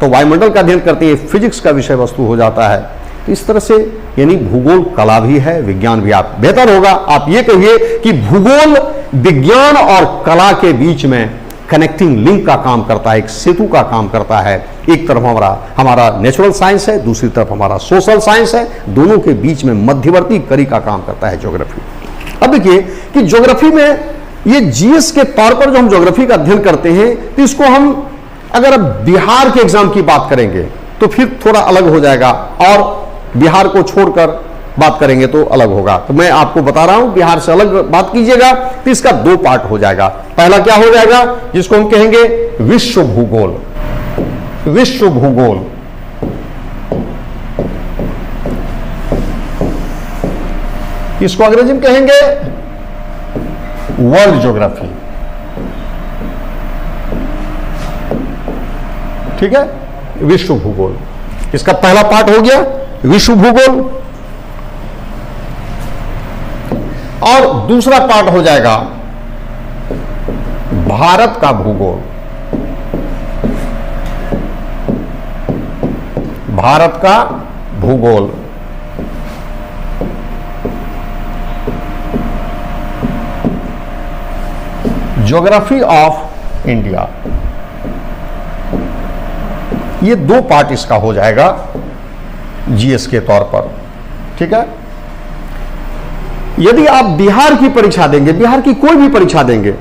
तो वायुमंडल का अध्ययन करते हैं, फिजिक्स का विषय वस्तु हो जाता है। इस तरह से यानी भूगोल कला भी है, विज्ञान भी। आप बेहतर होगा आप ये कहिए कि भूगोल विज्ञान और कला के बीच में कनेक्टिंग लिंक का काम करता है, एक सेतु का काम करता है। एक तरफ हमारा नेचुरल साइंस है, दूसरी तरफ हमारा सोशल साइंस है, दोनों के बीच में मध्यवर्ती कड़ी का काम करता है ज्योग्राफी। अब देखिए कि ज्योग्राफी में ये जीएस के तौर पर जो हम ज्योग्राफी का अध्ययन करते हैं, तो इसको हम अगर अब बिहार के एग्जाम की बात करेंगे तो फिर थोड़ा अलग हो जाएगा, और बिहार को छोड़कर बात करेंगे तो अलग होगा। तो मैं आपको बता रहा हूं बिहार से अलग बात कीजिएगा तो इसका 2 पार्ट हो जाएगा। पहला क्या हो जाएगा, जिसको हम कहेंगे विश्व भूगोल। विश्व भूगोल इसको अंग्रेजी में कहेंगे वर्ल्ड ज्योग्राफी। ठीक है, विश्व भूगोल इसका पहला पार्ट हो गया, विश्व भूगोल। और दूसरा पार्ट हो जाएगा भारत का भूगोल। भारत का भूगोल ज्योग्राफी ऑफ इंडिया। ये 2 पार्ट इसका हो जाएगा जीएस के तौर पर। ठीक है, यदि आप बिहार की परीक्षा देंगे, बिहार की कोई भी परीक्षा देंगे,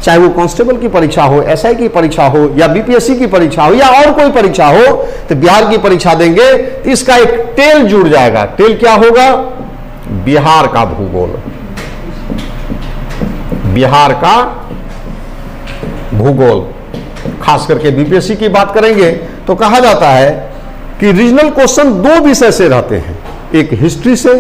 चाहे वो कांस्टेबल की परीक्षा हो, एसआई की परीक्षा हो, या बीपीएससी की परीक्षा हो, या और कोई परीक्षा हो, तो बिहार की परीक्षा देंगे तो इसका एक टेल जुड़ जाएगा। टेल क्या होगा? बिहार का भूगोल। बिहार का भूगोल खास करके बीपीएससी की बात करेंगे तो कहा जाता है कि रीजनल क्वेश्चन 2 विषय से रहते हैं, एक हिस्ट्री से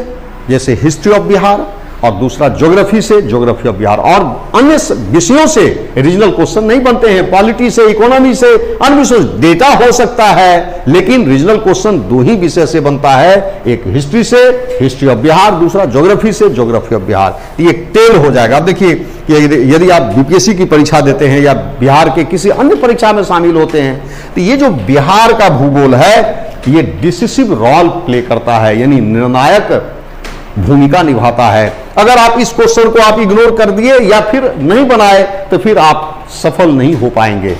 जैसे हिस्ट्री ऑफ बिहार, और दूसरा ज्योग्राफी से ज्योग्राफी ऑफ बिहार। और अन्य विषयों से रीजनल क्वेश्चन नहीं बनते हैं, पॉलिटी से, इकोनॉमी से, अन्य विषयों से डेटा हो सकता है, लेकिन रीजनल क्वेश्चन 2 ही विषय से बनता है, एक हिस्ट्री से हिस्ट्री ऑफ बिहार, दूसरा ज्योग्राफी से ज्योग्राफी ऑफ बिहार। ये टेल हो जाएगा। अब देखिए कि यदि आप बीपीएससी की परीक्षा देते हैं या बिहार के किसी अन्य परीक्षा में शामिल होते हैं, तो ये जो बिहार का भूगोल है ये डिसिसिव रोल प्ले करता है, यानी निर्णायक भूमिका निभाता है। अगर आप इस क्वेश्चन को आप इग्नोर कर दिए या फिर नहीं बनाए तो फिर आप सफल नहीं हो पाएंगे।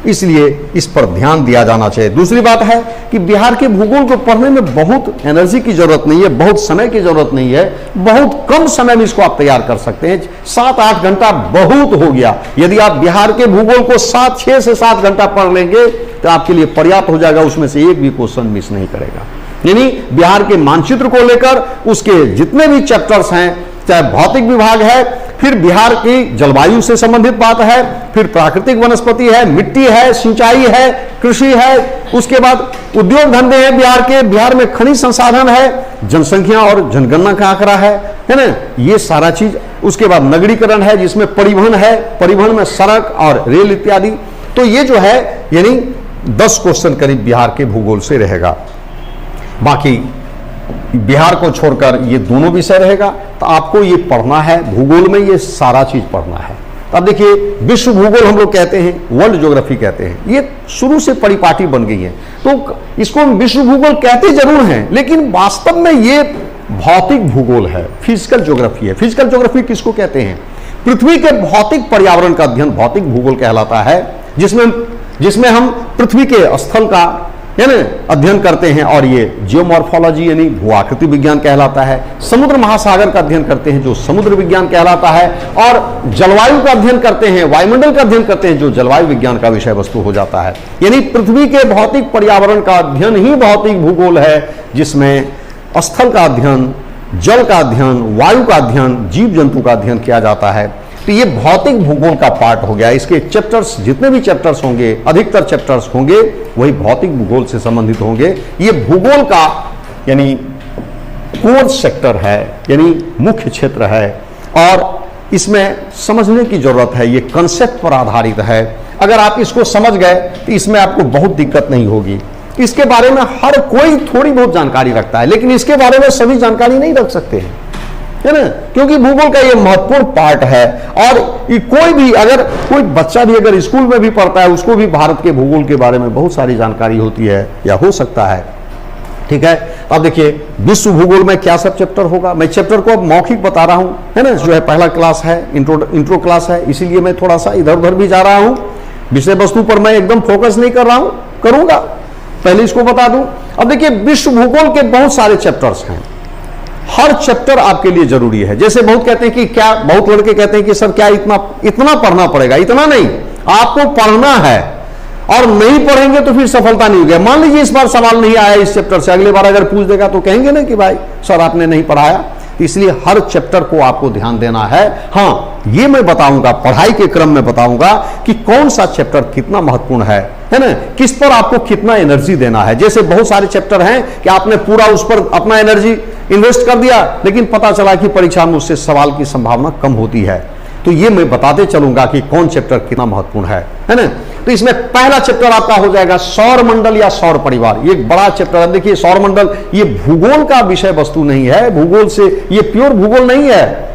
इसलिए इस पर ध्यान दिया जाना चाहिए। दूसरी बात है कि बिहार के भूगोल को पढ़ने में बहुत एनर्जी की जरूरत नहीं है, बहुत समय की जरूरत नहीं है, बहुत कम समय में इसको आप तैयार कर सकते हैं। 7-8 घंटा बहुत हो गया। यदि आप बिहार के भूगोल को 6 से 7 घंटा पढ़ लेंगे तो आपके लिए पर्याप्त हो जाएगा, उसमें से एक भी क्वेश्चन मिस नहीं करेगा। यानी बिहार के मानचित्र को लेकर उसके जितने भी चैप्टर्स हैं, चाहे भौतिक विभाग है, फिर बिहार की जलवायु से संबंधित बात है, फिर प्राकृतिक वनस्पति है, मिट्टी है, सिंचाई है, कृषि है, उसके बाद उद्योग धंधे हैं बिहार में खनिज संसाधन है, जनसंख्या और जनगणना का आंकड़ा है ना, ये सारा चीज। उसके बाद नगरीकरण है जिसमें परिवहन है, परिवहन में सड़क और रेल इत्यादि। तो ये जो है यानी 10 क्वेश्चन करीब बिहार के भूगोल से रहेगा। बाकी बिहार को छोड़कर ये दोनों विषय रहेगा। तो आपको ये पढ़ना है, भूगोल में ये सारा चीज पढ़ना है। अब देखिए, विश्व भूगोल हम लोग कहते हैं, वर्ल्ड ज्योग्राफी कहते हैं, ये शुरू से परिपाटी बन गई है। तो इसको हम विश्व भूगोल कहते जरूर हैं, लेकिन वास्तव में ये भौतिक भूगोल है, फिजिकल ज्योग्राफी है। फिजिकल ज्योग्राफी किसको कहते हैं? पृथ्वी के भौतिक पर्यावरण का अध्ययन भौतिक भूगोल कहलाता है, जिसमें हम पृथ्वी के स्थल का अध्ययन करते हैं, और ये जियोमॉर्फोलॉजी यानी भूआकृति विज्ञान कहलाता है। समुद्र महासागर का अध्ययन करते हैं जो समुद्र विज्ञान कहलाता है, और जलवायु का अध्ययन करते हैं, वायुमंडल का अध्ययन करते हैं जो जलवायु विज्ञान का विषय वस्तु हो जाता है। यानी पृथ्वी के भौतिक पर्यावरण का अध्ययन ही भौतिक भूगोल है, जिसमें स्थल का अध्ययन, जल का अध्ययन, वायु का अध्ययन, जीव जंतु का अध्ययन किया जाता है। तो ये भौतिक भूगोल का पार्ट हो गया। इसके चैप्टर्स, जितने भी चैप्टर्स होंगे, अधिकतर चैप्टर्स होंगे वही भौतिक भूगोल से संबंधित होंगे। ये भूगोल का यानी कोर सेक्टर है, यानी मुख्य क्षेत्र है, और इसमें समझने की जरूरत है। ये कंसेप्ट पर आधारित है। अगर आप इसको समझ गए तो इसमें आपको बहुत दिक्कत नहीं होगी। इसके बारे में हर कोई थोड़ी बहुत जानकारी रखता है, लेकिन इसके बारे में सभी जानकारी नहीं रख सकते हैं, है ना, क्योंकि भूगोल का ये महत्वपूर्ण पार्ट है। और ये कोई भी, अगर कोई बच्चा भी अगर स्कूल में भी पढ़ता है, उसको भी भारत के भूगोल के बारे में बहुत सारी जानकारी होती है या हो सकता है। ठीक है, अब देखिए विश्व भूगोल में क्या सब चैप्टर होगा। मैं चैप्टर को अब मौखिक बता रहा हूं, है ना, जो है पहला क्लास है, इंट्रो क्लास है, इसीलिए मैं थोड़ा सा इधर उधर भी जा रहा हूं। विषय वस्तु पर मैं एकदम फोकस नहीं कर रहा हूं, करूंगा, पहले इसको बता दूं। अब देखिए, विश्व भूगोल के बहुत सारे चैप्टर्स हैं, हर चैप्टर आपके लिए जरूरी है। जैसे बहुत कहते हैं कि क्या, बहुत लड़के कहते हैं कि सर क्या इतना पढ़ना पड़ेगा? इतना नहीं, आपको पढ़ना है, और नहीं पढ़ेंगे तो फिर सफलता नहीं होगी। मान लीजिए इस बार सवाल नहीं आया इस चैप्टर से, अगले बार अगर पूछ देगा तो कहेंगे ना कि भाई सर आपने नहीं पढ़ाया। इसलिए हर चैप्टर को आपको ध्यान देना है। हाँ, ये मैं बताऊंगा, पढ़ाई के क्रम में बताऊंगा कि कौन सा चैप्टर कितना महत्वपूर्ण है ना, किस पर आपको कितना एनर्जी देना है। जैसे बहुत सारे चैप्टर हैं कि आपने पूरा उस पर अपना एनर्जी इन्वेस्ट कर दिया, लेकिन पता चला कि परीक्षा में उससे सवाल की संभावना कम होती है। तो ये मैं बताते चलूंगा कि कौन चैप्टर कितना महत्वपूर्ण है ना। तो इसमें पहला चैप्टर आपका हो जाएगा सौर मंडल या सौर परिवार। ये एक बड़ा चैप्टर है। देखिए, सौर मंडल ये भूगोल का विषय वस्तु नहीं है, भूगोल से ये प्योर भूगोल नहीं है।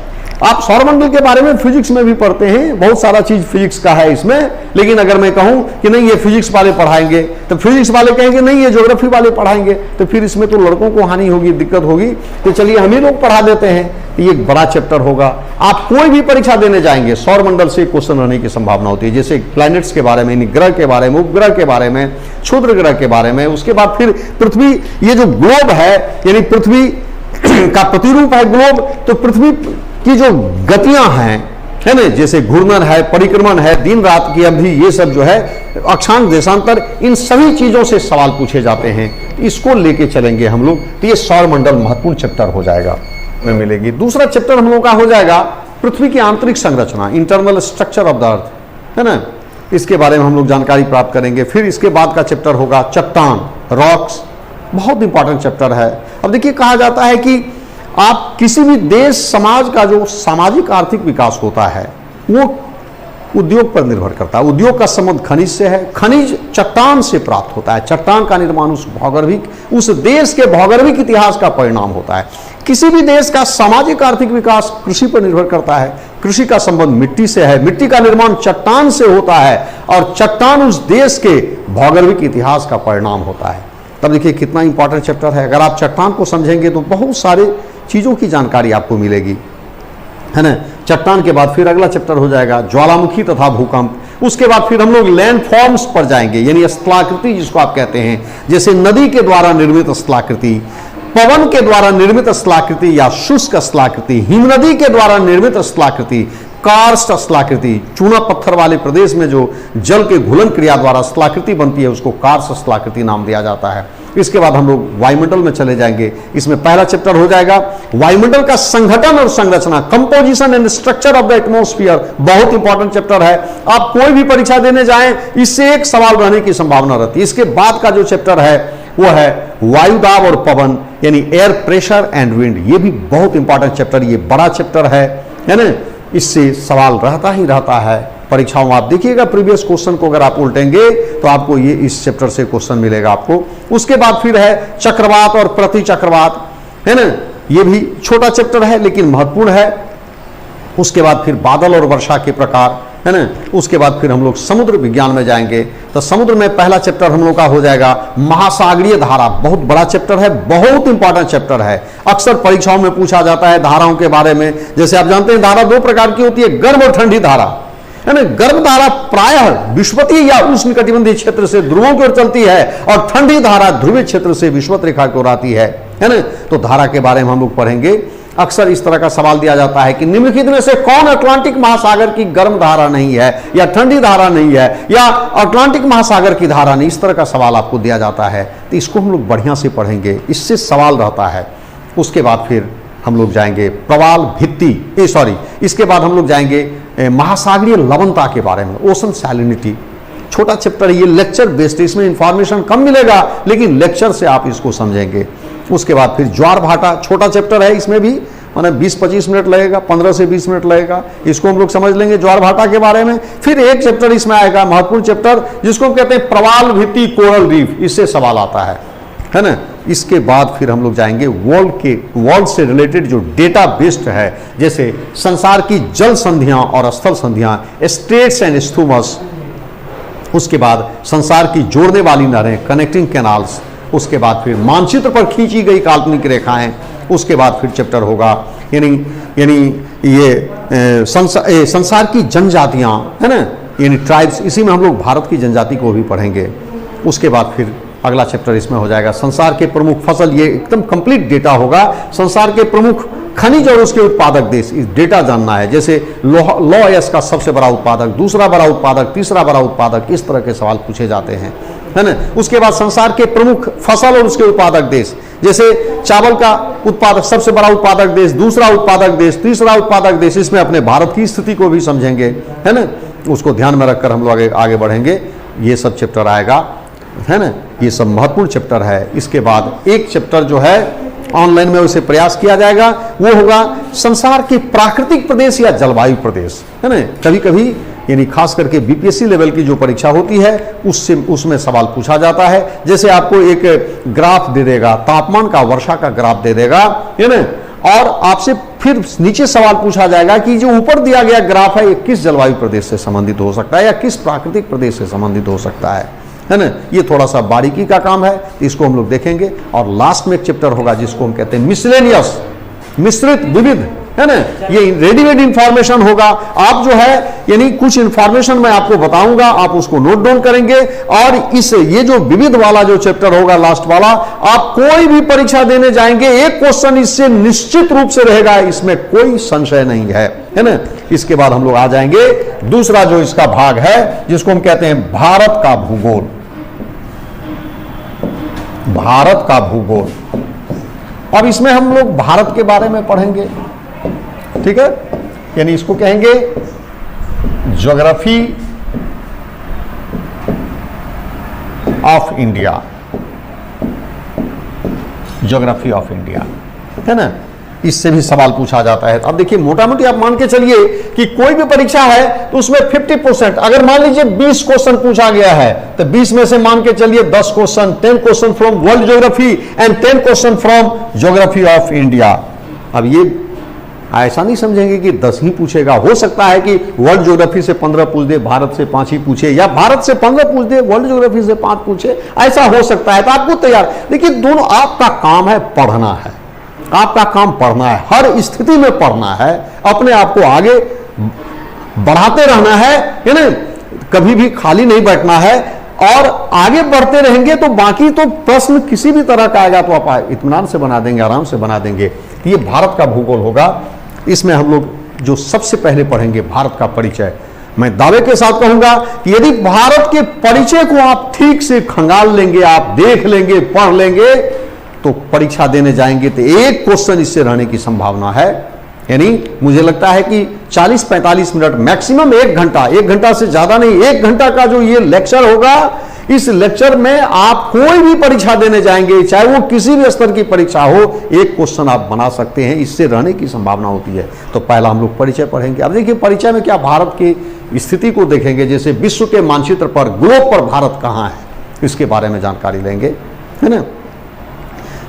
आप सौरमंडल के बारे में फिजिक्स में भी पढ़ते हैं, बहुत सारा चीज फिजिक्स का है इसमें। लेकिन अगर मैं कहूं कि नहीं ये फिजिक्स वाले पढ़ाएंगे, तो फिजिक्स वाले कहेंगे नहीं ये ज्योग्राफी वाले पढ़ाएंगे, तो फिर इसमें तो लड़कों को हानि होगी, दिक्कत होगी। तो चलिए हम ही लोग पढ़ा देते हैं। ये एक बड़ा चैप्टर होगा। आप कोई भी परीक्षा देने जाएंगे, सौरमंडल से क्वेश्चन रहने की संभावना होती है। जैसे प्लैनेट्स के बारे में, ग्रह के बारे में, उपग्रह के बारे में, क्षुद्र ग्रह के बारे में। उसके बाद फिर पृथ्वी, ये जो ग्लोब है, यानी पृथ्वी का प्रतिरूप है ग्लोब, तो पृथ्वी की जो गतियां हैं, है ना, जैसे घूर्णन है, परिक्रमण है, दिन रात की अवधि, ये सब जो है, अक्षांश देशांतर, इन सभी चीजों से सवाल पूछे जाते हैं। इसको लेके चलेंगे हम लोग। तो ये सौरमंडल महत्वपूर्ण चैप्टर हो जाएगा, में मिलेगी। दूसरा चैप्टर हम लोग का हो जाएगा पृथ्वी की आंतरिक संरचना, इंटरनल स्ट्रक्चर ऑफ द अर्थ, है ना। इसके बारे में हम लोग जानकारी प्राप्त करेंगे। फिर इसके बाद का चैप्टर होगा चट्टान, रॉक्स, बहुत इंपॉर्टेंट चैप्टर है। अब देखिए, कहा जाता है कि आप किसी भी देश समाज का जो सामाजिक आर्थिक विकास होता है वो उद्योग पर निर्भर करता है। उद्योग का संबंध खनिज से है, खनिज चट्टान से प्राप्त होता है। चट्टान का निर्माण उस देश के भौगोलिक इतिहास का परिणाम होता है। किसी भी देश का सामाजिक आर्थिक विकास कृषि पर निर्भर करता है। कृषि का संबंध मिट्टी से है, मिट्टी का निर्माण चट्टान से होता है, और चट्टान उस देश के भौगोलिक इतिहास का परिणाम होता है। तब देखिए कितना इंपॉर्टेंट चैप्टर है। अगर आप चट्टान को समझेंगे तो बहुत सारे चीजों की जानकारी आपको मिलेगी, है ना। चट्टान के बाद फिर अगला चैप्टर हो जाएगा ज्वालामुखी तथा भूकंप। उसके बाद फिर हम लोग लैंड फॉर्म्स पर जाएंगे, यानी स्थलाकृति जिसको आप कहते हैं, जैसे नदी के द्वारा निर्मित स्थलाकृति, पवन के द्वारा निर्मित स्थलाकृति या शुष्क स्थलाकृति, हिमनदी के द्वारा निर्मित स्थलाकृति, कार्स्ट स्थलाकृति, चूना पत्थर वाले प्रदेश में जो जल के घुलन क्रिया द्वारा स्थलाकृति बनती है उसको कार्स्ट स्थलाकृति नाम दिया जाता है। इसके बाद हम लोग वायुमंडल में चले जाएंगे। इसमें पहला चैप्टर हो जाएगा वायुमंडल का संगठन और संरचना, composition and structure of the atmosphere. बहुत इंपॉर्टेंट चैप्टर है, आप कोई भी परीक्षा देने जाएं इससे एक सवाल रहने की संभावना रहती है। इसके बाद का जो चैप्टर है वो है वायु दाब और पवन, यानी एयर प्रेशर एंड विंड। ये भी बहुत इंपॉर्टेंट चैप्टर, ये बड़ा चैप्टर है ना, इससे सवाल रहता ही रहता है परीक्षाओं में। आप देखिएगा प्रीवियस क्वेश्चन को अगर आप उल्टेंगे तो आपको ये इस चैप्टर से क्वेश्चन मिलेगा आपको। उसके बाद फिर है चक्रवात और प्रति चक्रवात, है ना, ये भी छोटा चैप्टर है लेकिन महत्वपूर्ण है। उसके बाद फिर बादल और वर्षा के प्रकार, है ना। उसके बाद फिर हम लोग समुद्र विज्ञान में जाएंगे, तो समुद्र में पहला चैप्टर हम लोग का हो जाएगा महासागरीय धारा। बहुत बड़ा चैप्टर है, बहुत इंपॉर्टेंट चैप्टर है, अक्सर परीक्षाओं में पूछा जाता है धाराओं के बारे में। जैसे आप जानते हैं धारा दो प्रकार की होती है, गर्म और ठंडी धारा, है ना। गर्म धारा प्रायः विषुवतीय या उष्णकटिबंधीय क्षेत्र से ध्रुवों की ओर चलती है और ठंडी धारा ध्रुवीय क्षेत्र से विषुवत रेखा की ओर आती है ना। तो धारा के बारे में हम लोग पढ़ेंगे। अक्सर इस तरह का सवाल दिया जाता है कि निम्नलिखित में से कौन अटलांटिक महासागर की गर्म धारा नहीं है या ठंडी धारा नहीं है या अटलांटिक महासागर की धारा नहीं, इस तरह का सवाल आपको दिया जाता है। तो इसको हम लोग बढ़िया से पढ़ेंगे, इससे सवाल रहता है। उसके बाद फिर हम लोग जाएंगे प्रवाल भित्ति, इसके बाद हम लोग जाएंगे महासागरीय लवणता के बारे में, ओशन सैलिनिटी। छोटा चैप्टर है, ये लेक्चर बेस्ड, इसमें इंफॉर्मेशन कम मिलेगा लेकिन लेक्चर से आप इसको समझेंगे। उसके बाद फिर ज्वार भाटा, छोटा चैप्टर है, इसमें भी माने 20-25 मिनट लगेगा, 15 से 20 मिनट लगेगा, इसको हम लोग समझ लेंगे ज्वार भाटा के बारे में। फिर एक चैप्टर इसमें आएगा महत्वपूर्ण चैप्टर जिसको हम कहते हैं प्रवाल भित्ति कोरल रीफ, इससे सवाल आता है ना। इसके बाद फिर हम लोग जाएंगे वर्ल्ड से रिलेटेड जो डेटा बेस्ड है, जैसे संसार की जल संधियां और स्थल संधियां, स्ट्रेट्स एंड स्टूमस। उसके बाद संसार की जोड़ने वाली नहरें, कनेक्टिंग कैनाल्स। उसके बाद फिर मानचित्र पर खींची गई काल्पनिक रेखाएं। उसके बाद फिर चैप्टर होगा यानी ये संसार की जनजातियां, है ना, यानी ट्राइब्स। इसी में हम लोग भारत की जनजाति को भी पढ़ेंगे। उसके बाद फिर अगला चैप्टर इसमें हो जाएगा संसार के प्रमुख फसल, ये एकदम कंप्लीट डेटा होगा। संसार के प्रमुख खनिज और उसके उत्पादक देश, इस डेटा जानना है। जैसे लॉ का सबसे बड़ा उत्पादक, दूसरा बड़ा उत्पादक, तीसरा बड़ा उत्पादक, इस तरह के सवाल पूछे जाते हैं, है ना। उसके बाद संसार के प्रमुख फसल और उसके उत्पादक देश, जैसे चावल का उत्पादक सबसे बड़ा उत्पादक देश, दूसरा उत्पादक देश, तीसरा उत्पादक देश। इसमें अपने भारत की स्थिति को भी समझेंगे, है ना, उसको ध्यान में रखकर हम लोग आगे बढ़ेंगे। ये सब चैप्टर आएगा, है ना, ये सब महत्वपूर्ण चैप्टर है। इसके बाद एक चैप्टर जो है ऑनलाइन में उसे प्रयास किया जाएगा, वो होगा संसार के प्राकृतिक प्रदेश या जलवायु प्रदेश, है ना। कभी कभी यानी खास करके बीपीएससी लेवल की जो परीक्षा होती है उसमें सवाल पूछा जाता है। जैसे आपको एक ग्राफ दे देगा तापमान का, वर्षा का ग्राफ दे देगा, है ना, और आपसे फिर नीचे सवाल पूछा जाएगा कि जो ऊपर दिया गया ग्राफ है ये किस जलवायु प्रदेश से संबंधित हो सकता है या किस प्राकृतिक प्रदेश से संबंधित हो सकता है ना। ये थोड़ा सा बारीकी का काम है, इसको हम लोग देखेंगे। और लास्ट में एक चैप्टर होगा जिसको हम कहते हैं मिसलेनियस, मिश्रित विविध, है ना। ये रेडीमेड इंफॉर्मेशन होगा। आप जो है यानी कुछ इंफॉर्मेशन मैं आपको बताऊंगा, आप उसको नोट डाउन करेंगे और ये जो विविध वाला जो चैप्टर होगा लास्ट वाला, आप कोई भी परीक्षा देने जाएंगे एक क्वेश्चन इससे निश्चित रूप से रहेगा, इसमें कोई संशय नहीं है ना। इसके बाद हम लोग आ जाएंगे दूसरा जो इसका भाग है जिसको हम कहते हैं भारत का भूगोल। भारत का भूगोल, अब इसमें हम लोग भारत के बारे में पढ़ेंगे, ठीक है, यानी इसको कहेंगे geography of India, geography of India, है ना। इससे भी सवाल पूछा जाता है। अब देखिए मोटा मोटी आप मान के चलिए कि कोई भी परीक्षा है तो उसमें 50%, अगर मान लीजिए 20 क्वेश्चन पूछा गया है तो 20 में से मान के चलिए 10 question, 10 question from world geography and 10 question from geography of India. अब ये ऐसा नहीं समझेंगे कि 10 ही पूछेगा, हो सकता है कि वर्ल्ड ज्योग्राफी से 15 पूछ दे, भारत से 5 ही पूछे, या भारत से 15 पूछ दे, वर्ल्ड ज्योग्राफी से 5 पूछे, ऐसा हो सकता है। तो आपको तैयार, देखिए दोनों आपका काम है, पढ़ना है, आपका काम पढ़ना है, हर स्थिति में पढ़ना है, अपने आप को आगे बढ़ाते रहना है ना। कभी भी खाली नहीं बैठना है और आगे बढ़ते रहेंगे तो बाकी तो प्रश्न किसी भी तरह का आएगा तो आप इत्मीनान से बना देंगे, आराम से बना देंगे। ये भारत का भूगोल होगा। इसमें हम लोग जो सबसे पहले पढ़ेंगे भारत का परिचय। मैं दावे के साथ कहूंगा कि यदि भारत के परिचय को आप ठीक से खंगाल लेंगे, आप देख लेंगे, पढ़ लेंगे, तो परीक्षा देने जाएंगे तो एक क्वेश्चन इससे रहने की संभावना है। यानी मुझे लगता है कि 40-45 मिनट, मैक्सिमम 1 घंटा, 1 घंटा से ज्यादा नहीं, 1 घंटा का जो ये लेक्चर होगा, इस लेक्चर में आप कोई भी परीक्षा देने जाएंगे, चाहे वो किसी भी स्तर की परीक्षा हो, एक क्वेश्चन आप बना सकते हैं, इससे रहने की संभावना होती है। तो पहला हम लोग परिचय पढ़ेंगे। अब देखिए परिचय में क्या, भारत की स्थिति को देखेंगे, जैसे विश्व के मानचित्र पर, ग्लोब पर भारत कहाँ है, इसके बारे में जानकारी लेंगे, है ना।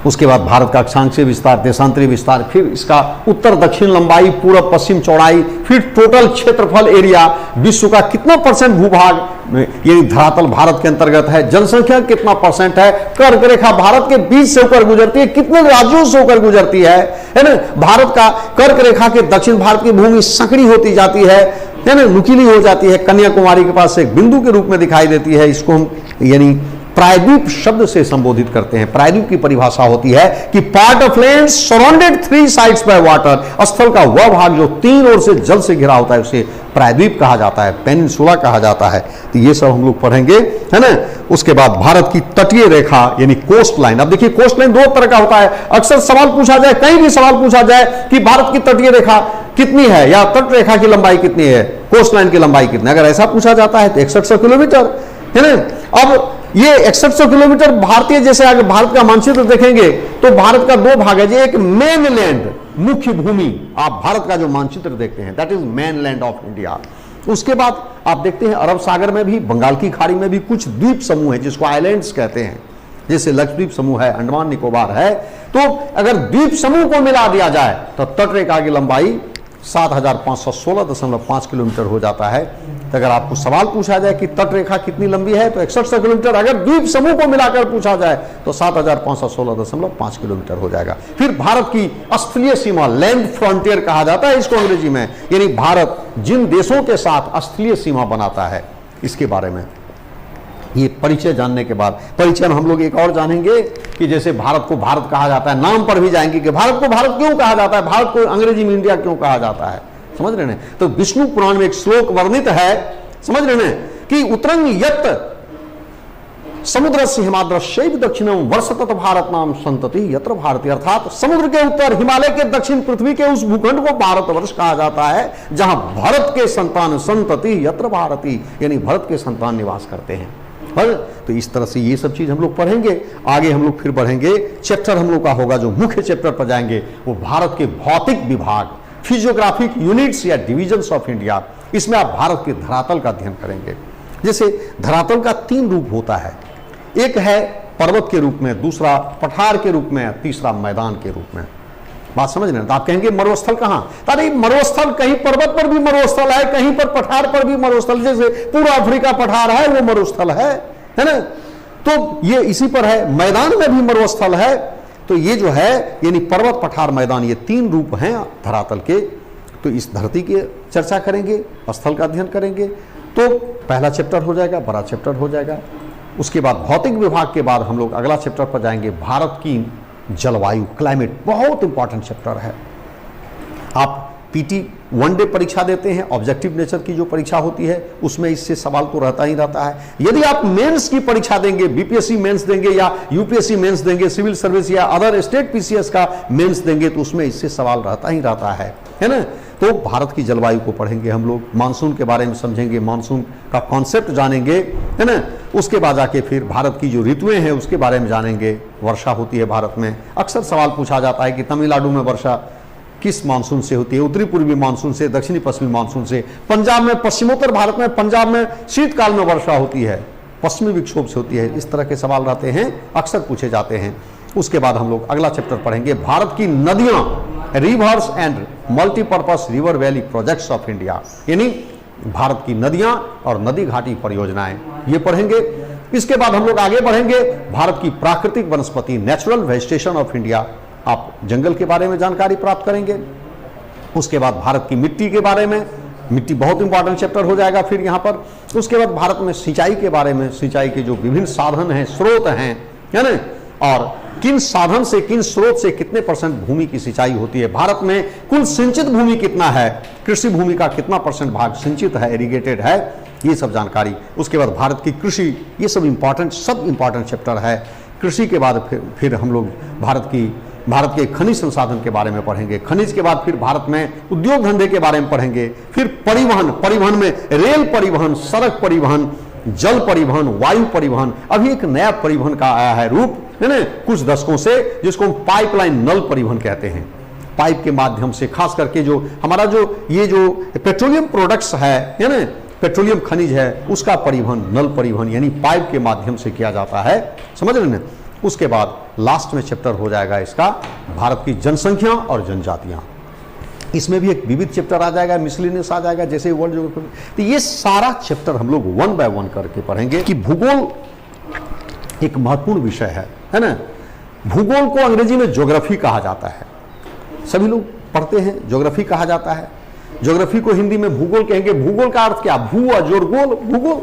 उसके बाद भारत का अक्षांशीय विस्तार, देशांतरीय विस्तार, फिर इसका उत्तर दक्षिण लंबाई, पूर्व पश्चिम चौड़ाई, फिर टोटल क्षेत्रफल एरिया, विश्व का कितना % भूभाग ये धरातल भारत के अंतर्गत है, जनसंख्या कितना % है, कर्क रेखा भारत के बीच से होकर गुजरती है, कितने राज्यों से होकर गुजरती है ना। भारत का कर्क रेखा के दक्षिण भारत की भूमि संकरी होती जाती है ना, नुकीली हो जाती है, कन्याकुमारी के पास एक बिंदु के रूप में दिखाई देती है। इसको हम यानी प्रायद्वीप शब्द से संबोधित करते हैं। प्रायद्वीप की परिभाषा होती है कि part of land surrounded 3 sides by water, स्थल का वह भाग जो 3 ओर से जल से घिरा होता है उसे प्रायद्वीप कहा जाता है, पेनिनसुला कहा जाता है। तो ये सब हम लोग पढ़ेंगे, है ना। उसके बाद भारत की तटीय रेखा यानी कोस्ट लाइन। अब देखिए कोस्ट लाइन 2 तरह का होता है। अक्सर सवाल पूछा जाए, कहीं भी सवाल पूछा जाए कि भारत की तटीय रेखा कितनी है या तट रेखा की लंबाई कितनी है, कोस्ट लाइन की लंबाई कितनी है, अगर ऐसा पूछा जाता है तो 6100 किलोमीटर, है ना। अब ये 6100 किलोमीटर भारतीय, जैसे आगे भारत का मानचित्र देखेंगे तो भारत का 2 भाग है, एक मेनलैंड मुख्य भूमि, आप भारत का जो मानचित्र देखते हैं that is mainland of India. उसके बाद आप देखते हैं अरब सागर में भी, बंगाल की खाड़ी में भी कुछ द्वीप समूह है जिसको आइलैंड्स कहते हैं, जैसे लक्षद्वीप समूह है, अंडमान निकोबार है। तो अगर द्वीप समूह को मिला दिया जाए तो तटरेखा की लंबाई 7516.5 किलोमीटर हो जाता है। तो अगर आपको सवाल पूछा जाए कि तटरेखा कितनी लंबी है तो 6100 किलोमीटर, अगर द्वीप समूह को मिलाकर पूछा जाए तो 7516.5 किलोमीटर हो जाएगा। फिर भारत की स्थलीय सीमा, लैंड फ्रंटियर कहा जाता है इसको अंग्रेजी में, यानी भारत जिन देशों के साथ स्थलीय सीमा बनाता है, इसके बारे में ये परिचय जानने के बाद, परिचय में हम लोग एक और जानेंगे कि जैसे भारत को भारत कहा जाता है, नाम पर भी जाएंगे कि भारत को भारत क्यों कहा जाता है, भारत को अंग्रेजी में इंडिया क्यों कहा जाता है, समझ रहे हैं। तो विष्णु पुराण में एक श्लोक वर्णित है, समझ रहे हैं, कि उत्तरंग यत् समुद्र से हिमाद्रशैव दक्षिणम वर्षतत भारत नाम संतति यत्र भारती, अर्थात समुद्र के उत्तर, हिमालय के दक्षिण, पृथ्वी के उस भूखंड को भारतवर्ष कहा जाता है जहां भरत के संतान, संतति यत्र भारती, यानी भरत के संतान निवास करते हैं। तो इस तरह से ये सब चीज हम लोग पढ़ेंगे। आगे हम लोग फिर बढ़ेंगे, चैप्टर हम लोग का होगा जो मुख्य चैप्टर पर जाएंगे वो भारत के भौतिक विभाग, फिजियोग्राफिक यूनिट्स या डिविजन्स ऑफ इंडिया। इसमें आप भारत के धरातल का अध्ययन करेंगे। जैसे धरातल का 3 रूप होता है, एक है पर्वत के रूप में, दूसरा पठार के रूप में, तीसरा मैदान के रूप में। बात समझ रहे हैं। तो आप कहेंगे मरुस्थल कहां, अरे मरुस्थल कहीं पर्वत पर भी मरुस्थल है, कहीं पर पठार पर भी मरुस्थल, जैसे पूर्व अफ्रीका पठार है वो मरुस्थल है ना। तो ये इसी पर है, मैदान में भी मरुस्थल है। तो ये जो है यानी पर्वत, पठार, मैदान, ये 3 रूप हैं धरातल के। तो इस धरती की चर्चा करेंगे, स्थल का अध्ययन करेंगे। तो पहला चैप्टर हो जाएगा, बड़ा चैप्टर हो जाएगा। उसके बाद भौतिक विभाग के बाद हम लोग अगला चैप्टर पर जाएंगे, भारत की जलवायु, क्लाइमेट, बहुत इंपॉर्टेंट चैप्टर है। आप पीटी 1 डे परीक्षा देते हैं, ऑब्जेक्टिव नेचर की जो परीक्षा होती है उसमें इससे सवाल तो रहता ही रहता है। यदि आप मेंस की परीक्षा देंगे, बीपीएससी मेंस देंगे या यूपीएससी मेंस देंगे, सिविल सर्विस या अदर स्टेट पीसीएस का मेंस देंगे, तो उसमें इससे सवाल रहता ही रहता है ना। तो भारत की जलवायु को पढ़ेंगे हम लोग, मानसून के बारे में समझेंगे, मानसून का कॉन्सेप्ट जानेंगे, है ना। उसके बाद आके फिर भारत की जो ऋतुएं हैं उसके बारे में जानेंगे। वर्षा होती है भारत में, अक्सर सवाल पूछा जाता है कि तमिलनाडु में वर्षा किस मानसून से होती है, उत्तरी पूर्वी मानसून से, दक्षिणी पश्चिमी मानसून से। पंजाब में, पश्चिमोत्तर भारत में, पंजाब में शीतकाल में वर्षा होती है, पश्चिमी विक्षोभ से होती है। इस तरह के सवाल रहते हैं, अक्सर पूछे जाते हैं। उसके बाद हम लोग अगला चैप्टर पढ़ेंगे, भारत की नदियां, reverse and multipurpose river valley projects of India, यानी भारत की नदियां और नदी घाटी परियोजनाएं, ये पढ़ेंगे। इसके बाद हम लोग आगे बढ़ेंगे, भारत की प्राकृतिक वनस्पति, नेचुरल वेजिटेशन ऑफ इंडिया, आप जंगल के बारे में जानकारी प्राप्त करेंगे। उसके बाद भारत की मिट्टी के बारे में, मिट्टी बहुत इंपॉर्टेंट चैप्टर हो जाएगा फिर यहाँ पर। उसके बाद भारत में सिंचाई के बारे में, सिंचाई के जो विभिन्न साधन हैं, स्रोत हैं, है ना, और किन साधन से, किन स्रोत से कितने % भूमि की सिंचाई होती है, भारत में कुल सिंचित भूमि कितना है, कृषि भूमि का कितना % भाग सिंचित है, इरिगेटेड है, ये सब जानकारी। उसके बाद भारत की कृषि, ये सब इंपॉर्टेंट चैप्टर है। कृषि के बाद फिर हम लोग भारत के खनिज संसाधन के बारे में पढ़ेंगे। खनिज के बाद फिर भारत में उद्योग धंधे के बारे में पढ़ेंगे। फिर परिवहन में रेल परिवहन, सड़क परिवहन, जल परिवहन, वायु परिवहन, अभी एक नया परिवहन का आया है रूप, है ना, कुछ दशकों से, जिसको हम पाइपलाइन नल परिवहन कहते हैं। पाइप के माध्यम से खास करके जो हमारा ये जो पेट्रोलियम प्रोडक्ट्स है ना, पेट्रोलियम खनिज है, उसका परिवहन नल परिवहन यानी पाइप के माध्यम से किया जाता है, समझ रहे हैं। उसके बाद लास्ट में चैप्टर हो जाएगा इसका भारत की जनसंख्या और जनजातियां। इसमें भी एक विविध चैप्टर आ जाएगा, मिसलिनियस आ जाएगा, जैसे वर्ल्ड ज्योग्राफी। तो ये सारा चैप्टर हम लोग 1 बाय 1 करके पढ़ेंगे कि भूगोल एक महत्वपूर्ण विषय है ना। भूगोल को अंग्रेजी में ज्योग्राफी कहा जाता है, सभी लोग पढ़ते हैं, ज्योग्राफी कहा जाता है। ज्योग्राफी को हिंदी में भूगोल कहेंगे। भूगोल का अर्थ क्या? भू अजोर गोल, भूगोल।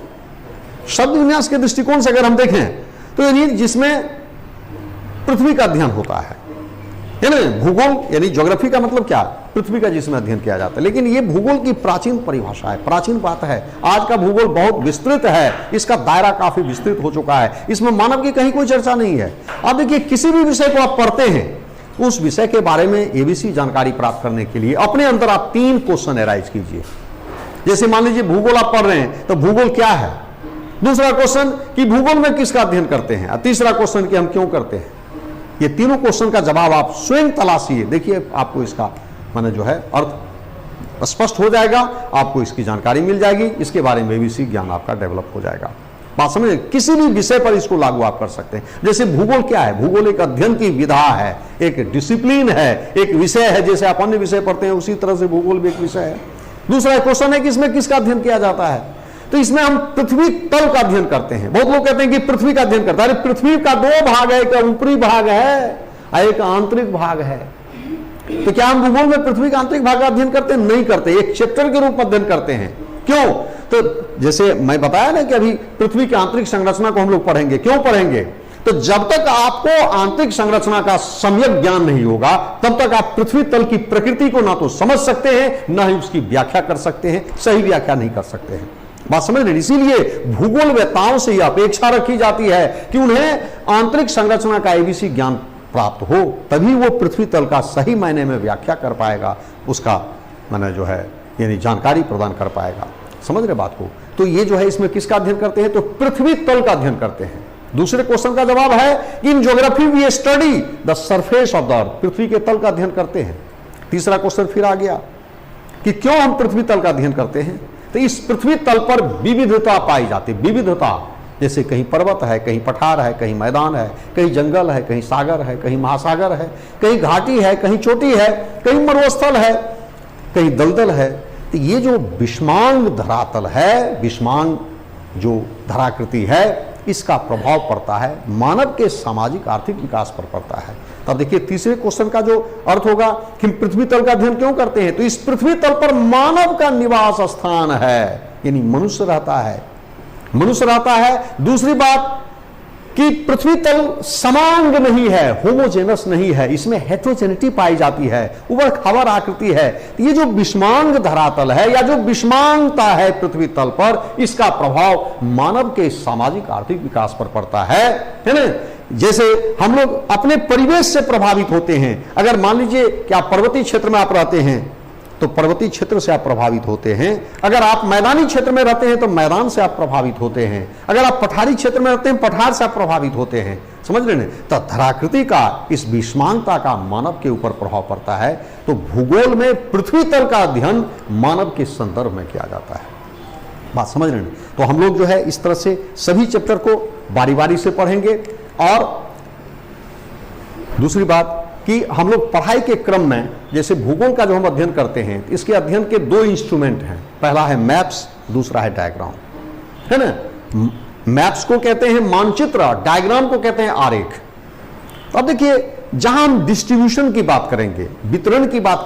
शब्द विन्यास के दृष्टिकोण से अगर हम देखें तो यानी जिसमें पृथ्वी का अध्ययन होता है ना। भूगोल यानी ज्योग्राफी का मतलब क्या? पृथ्वी का जिसमें अध्ययन किया जाता है। लेकिन ये भूगोल की प्राचीन परिभाषा है, प्राचीन बात है। आज का भूगोल बहुत विस्तृत है, इसका दायरा काफी विस्तृत हो चुका है, इसमें मानव की कहीं कोई चर्चा नहीं है। अब देखिए, किसी भी विषय को आप पढ़ते हैं, उस विषय के बारे में एबीसी जानकारी प्राप्त करने के लिए अपने अंदर आप 3 क्वेश्चन एराइज कीजिए। जैसे मान लीजिए भूगोल आप पढ़ रहे हैं, तो भूगोल क्या है? दूसरा क्वेश्चन कि भूगोल में किसका अध्ययन करते हैं? तीसरा क्वेश्चन कि हम क्यों करते हैं? ये तीनों क्वेश्चन का जवाब आप स्वयं तलाशिए, देखिए आपको इसका माने जो है अर्थ स्पष्ट हो जाएगा, आपको इसकी जानकारी मिल जाएगी, इसके बारे में एबीसी ज्ञान आपका डेवलप हो जाएगा। बात समझे? किसी भी विषय पर इसको लागू आप कर सकते हैं। जैसे भूगोल क्या है? भूगोल एक अध्ययन की विधा है, एक डिसिप्लिन है, एक विषय है। जैसे आप अन्य विषय पढ़ते हैं उसी तरह से भूगोल भी एक विषय है। दूसरा क्वेश्चन है कि इसमें किसका अध्ययन किया जाता है? तो इसमें हम पृथ्वी तल का अध्ययन करते हैं। बहुत लोग कहते हैं कि पृथ्वी का अध्ययन करता है। अरे पृथ्वी का 2 भाग है, एक ऊपरी भाग है और एक आंतरिक भाग है। तो क्या हम भूगोल में पृथ्वी का आंतरिक भाग का अध्ययन करते हैं? नहीं करते, एक चैप्टर के रूप में अध्ययन करते हैं। क्यों? तो जैसे मैं बताया ना कि अभी पृथ्वी की आंतरिक संरचना को हम लोग पढ़ेंगे। क्यों पढ़ेंगे? तो जब तक आपको आंतरिक संरचना का सम्यक ज्ञान नहीं होगा, तब तक आप पृथ्वी तल की प्रकृति को ना तो समझ सकते हैं, ना ही उसकी व्याख्या कर सकते हैं, सही व्याख्या नहीं कर सकते हैं। बात समझ रहे? इसीलिए भूगोलवेत्ताओं से यह अपेक्षा रखी जाती है कि उन्हें आंतरिक संरचना का एबीसी ज्ञान प्राप्त हो, तभी वो पृथ्वी तल का सही मायने में व्याख्या कर पाएगा, उसका माने जो है यानी जानकारी प्रदान कर पाएगा। समझ रहे बात को? तो ये जो है इसमें किसका अध्ययन करते हैं? तो पृथ्वी तल का अध्ययन करते हैं। दूसरे क्वेश्चन का जवाब है कि in geography we study the surface of the earth, पृथ्वी के तल का अध्ययन करते हैं। तीसरा क्वेश्चन फिर आ गया कि क्यों हम पृथ्वी तल का अध्ययन करते हैं? तो इस पृथ्वी तल पर विविधता पाई जाती है। विविधता जैसे कहीं पर्वत है, कहीं पठार है, कहीं मैदान है, कहीं जंगल है, कहीं सागर है, कहीं महासागर है, कहीं घाटी है, कहीं चोटी है, कहीं मरुस्थल है, कहीं दलदल है। तो ये जो विषमांग धरातल है, विषमांग जो धराकृति है, इसका प्रभाव पड़ता है मानव के सामाजिक आर्थिक विकास पर पड़ता है। तब देखिए तीसरे क्वेश्चन का जो अर्थ होगा कि पृथ्वी तल का अध्ययन क्यों करते हैं? तो इस पृथ्वी तल पर मानव का निवास स्थान है, यानी मनुष्य रहता है, मनुष्य रहता है। दूसरी बात कि पृथ्वी तल समांग नहीं है, होमोजेनस नहीं है, इसमें हेटेरोजेनिटी पाई जाती है, उबड़ खाबड़ आकृति है। ये जो विषमांग धरातल है या जो विषमांगता है पृथ्वी तल पर, इसका प्रभाव मानव के सामाजिक आर्थिक विकास पर पड़ता है ना। जैसे हम लोग अपने परिवेश से प्रभावित होते हैं। अगर मान लीजिए कि आप पर्वतीय क्षेत्र में आप रहते हैं तो पर्वतीय क्षेत्र से आप प्रभावित होते हैं। अगर आप मैदानी क्षेत्र में रहते हैं तो मैदान से आप प्रभावित होते हैं। अगर आप पठारी क्षेत्र में रहते हैं पठार से आप प्रभावित होते हैं। समझ रहे हैं? तो धराकृति का, इस विषमांगता का मानव के ऊपर प्रभाव पड़ता है। तो भूगोल में पृथ्वी तल का अध्ययन मानव के संदर्भ में किया जाता है। बात समझ रहे हैं? तो हम लोग जो है इस तरह से सभी चैप्टर को बारी बारी से पढ़ेंगे। और दूसरी बात कि हम लोग पढ़ाई के क्रम में जैसे भूगोल का जो हम अध्ययन करते हैं, इसके अध्ययन के 2 इंस्ट्रूमेंट हैं। पहला है मैप्स, दूसरा है डायग्राम, है ना। मैप्स को कहते हैं मानचित्र, डायग्राम को कहते हैं आरेख। अब देखिए, जहां हम डिस्ट्रीब्यूशन की बात करेंगे, वितरण की बात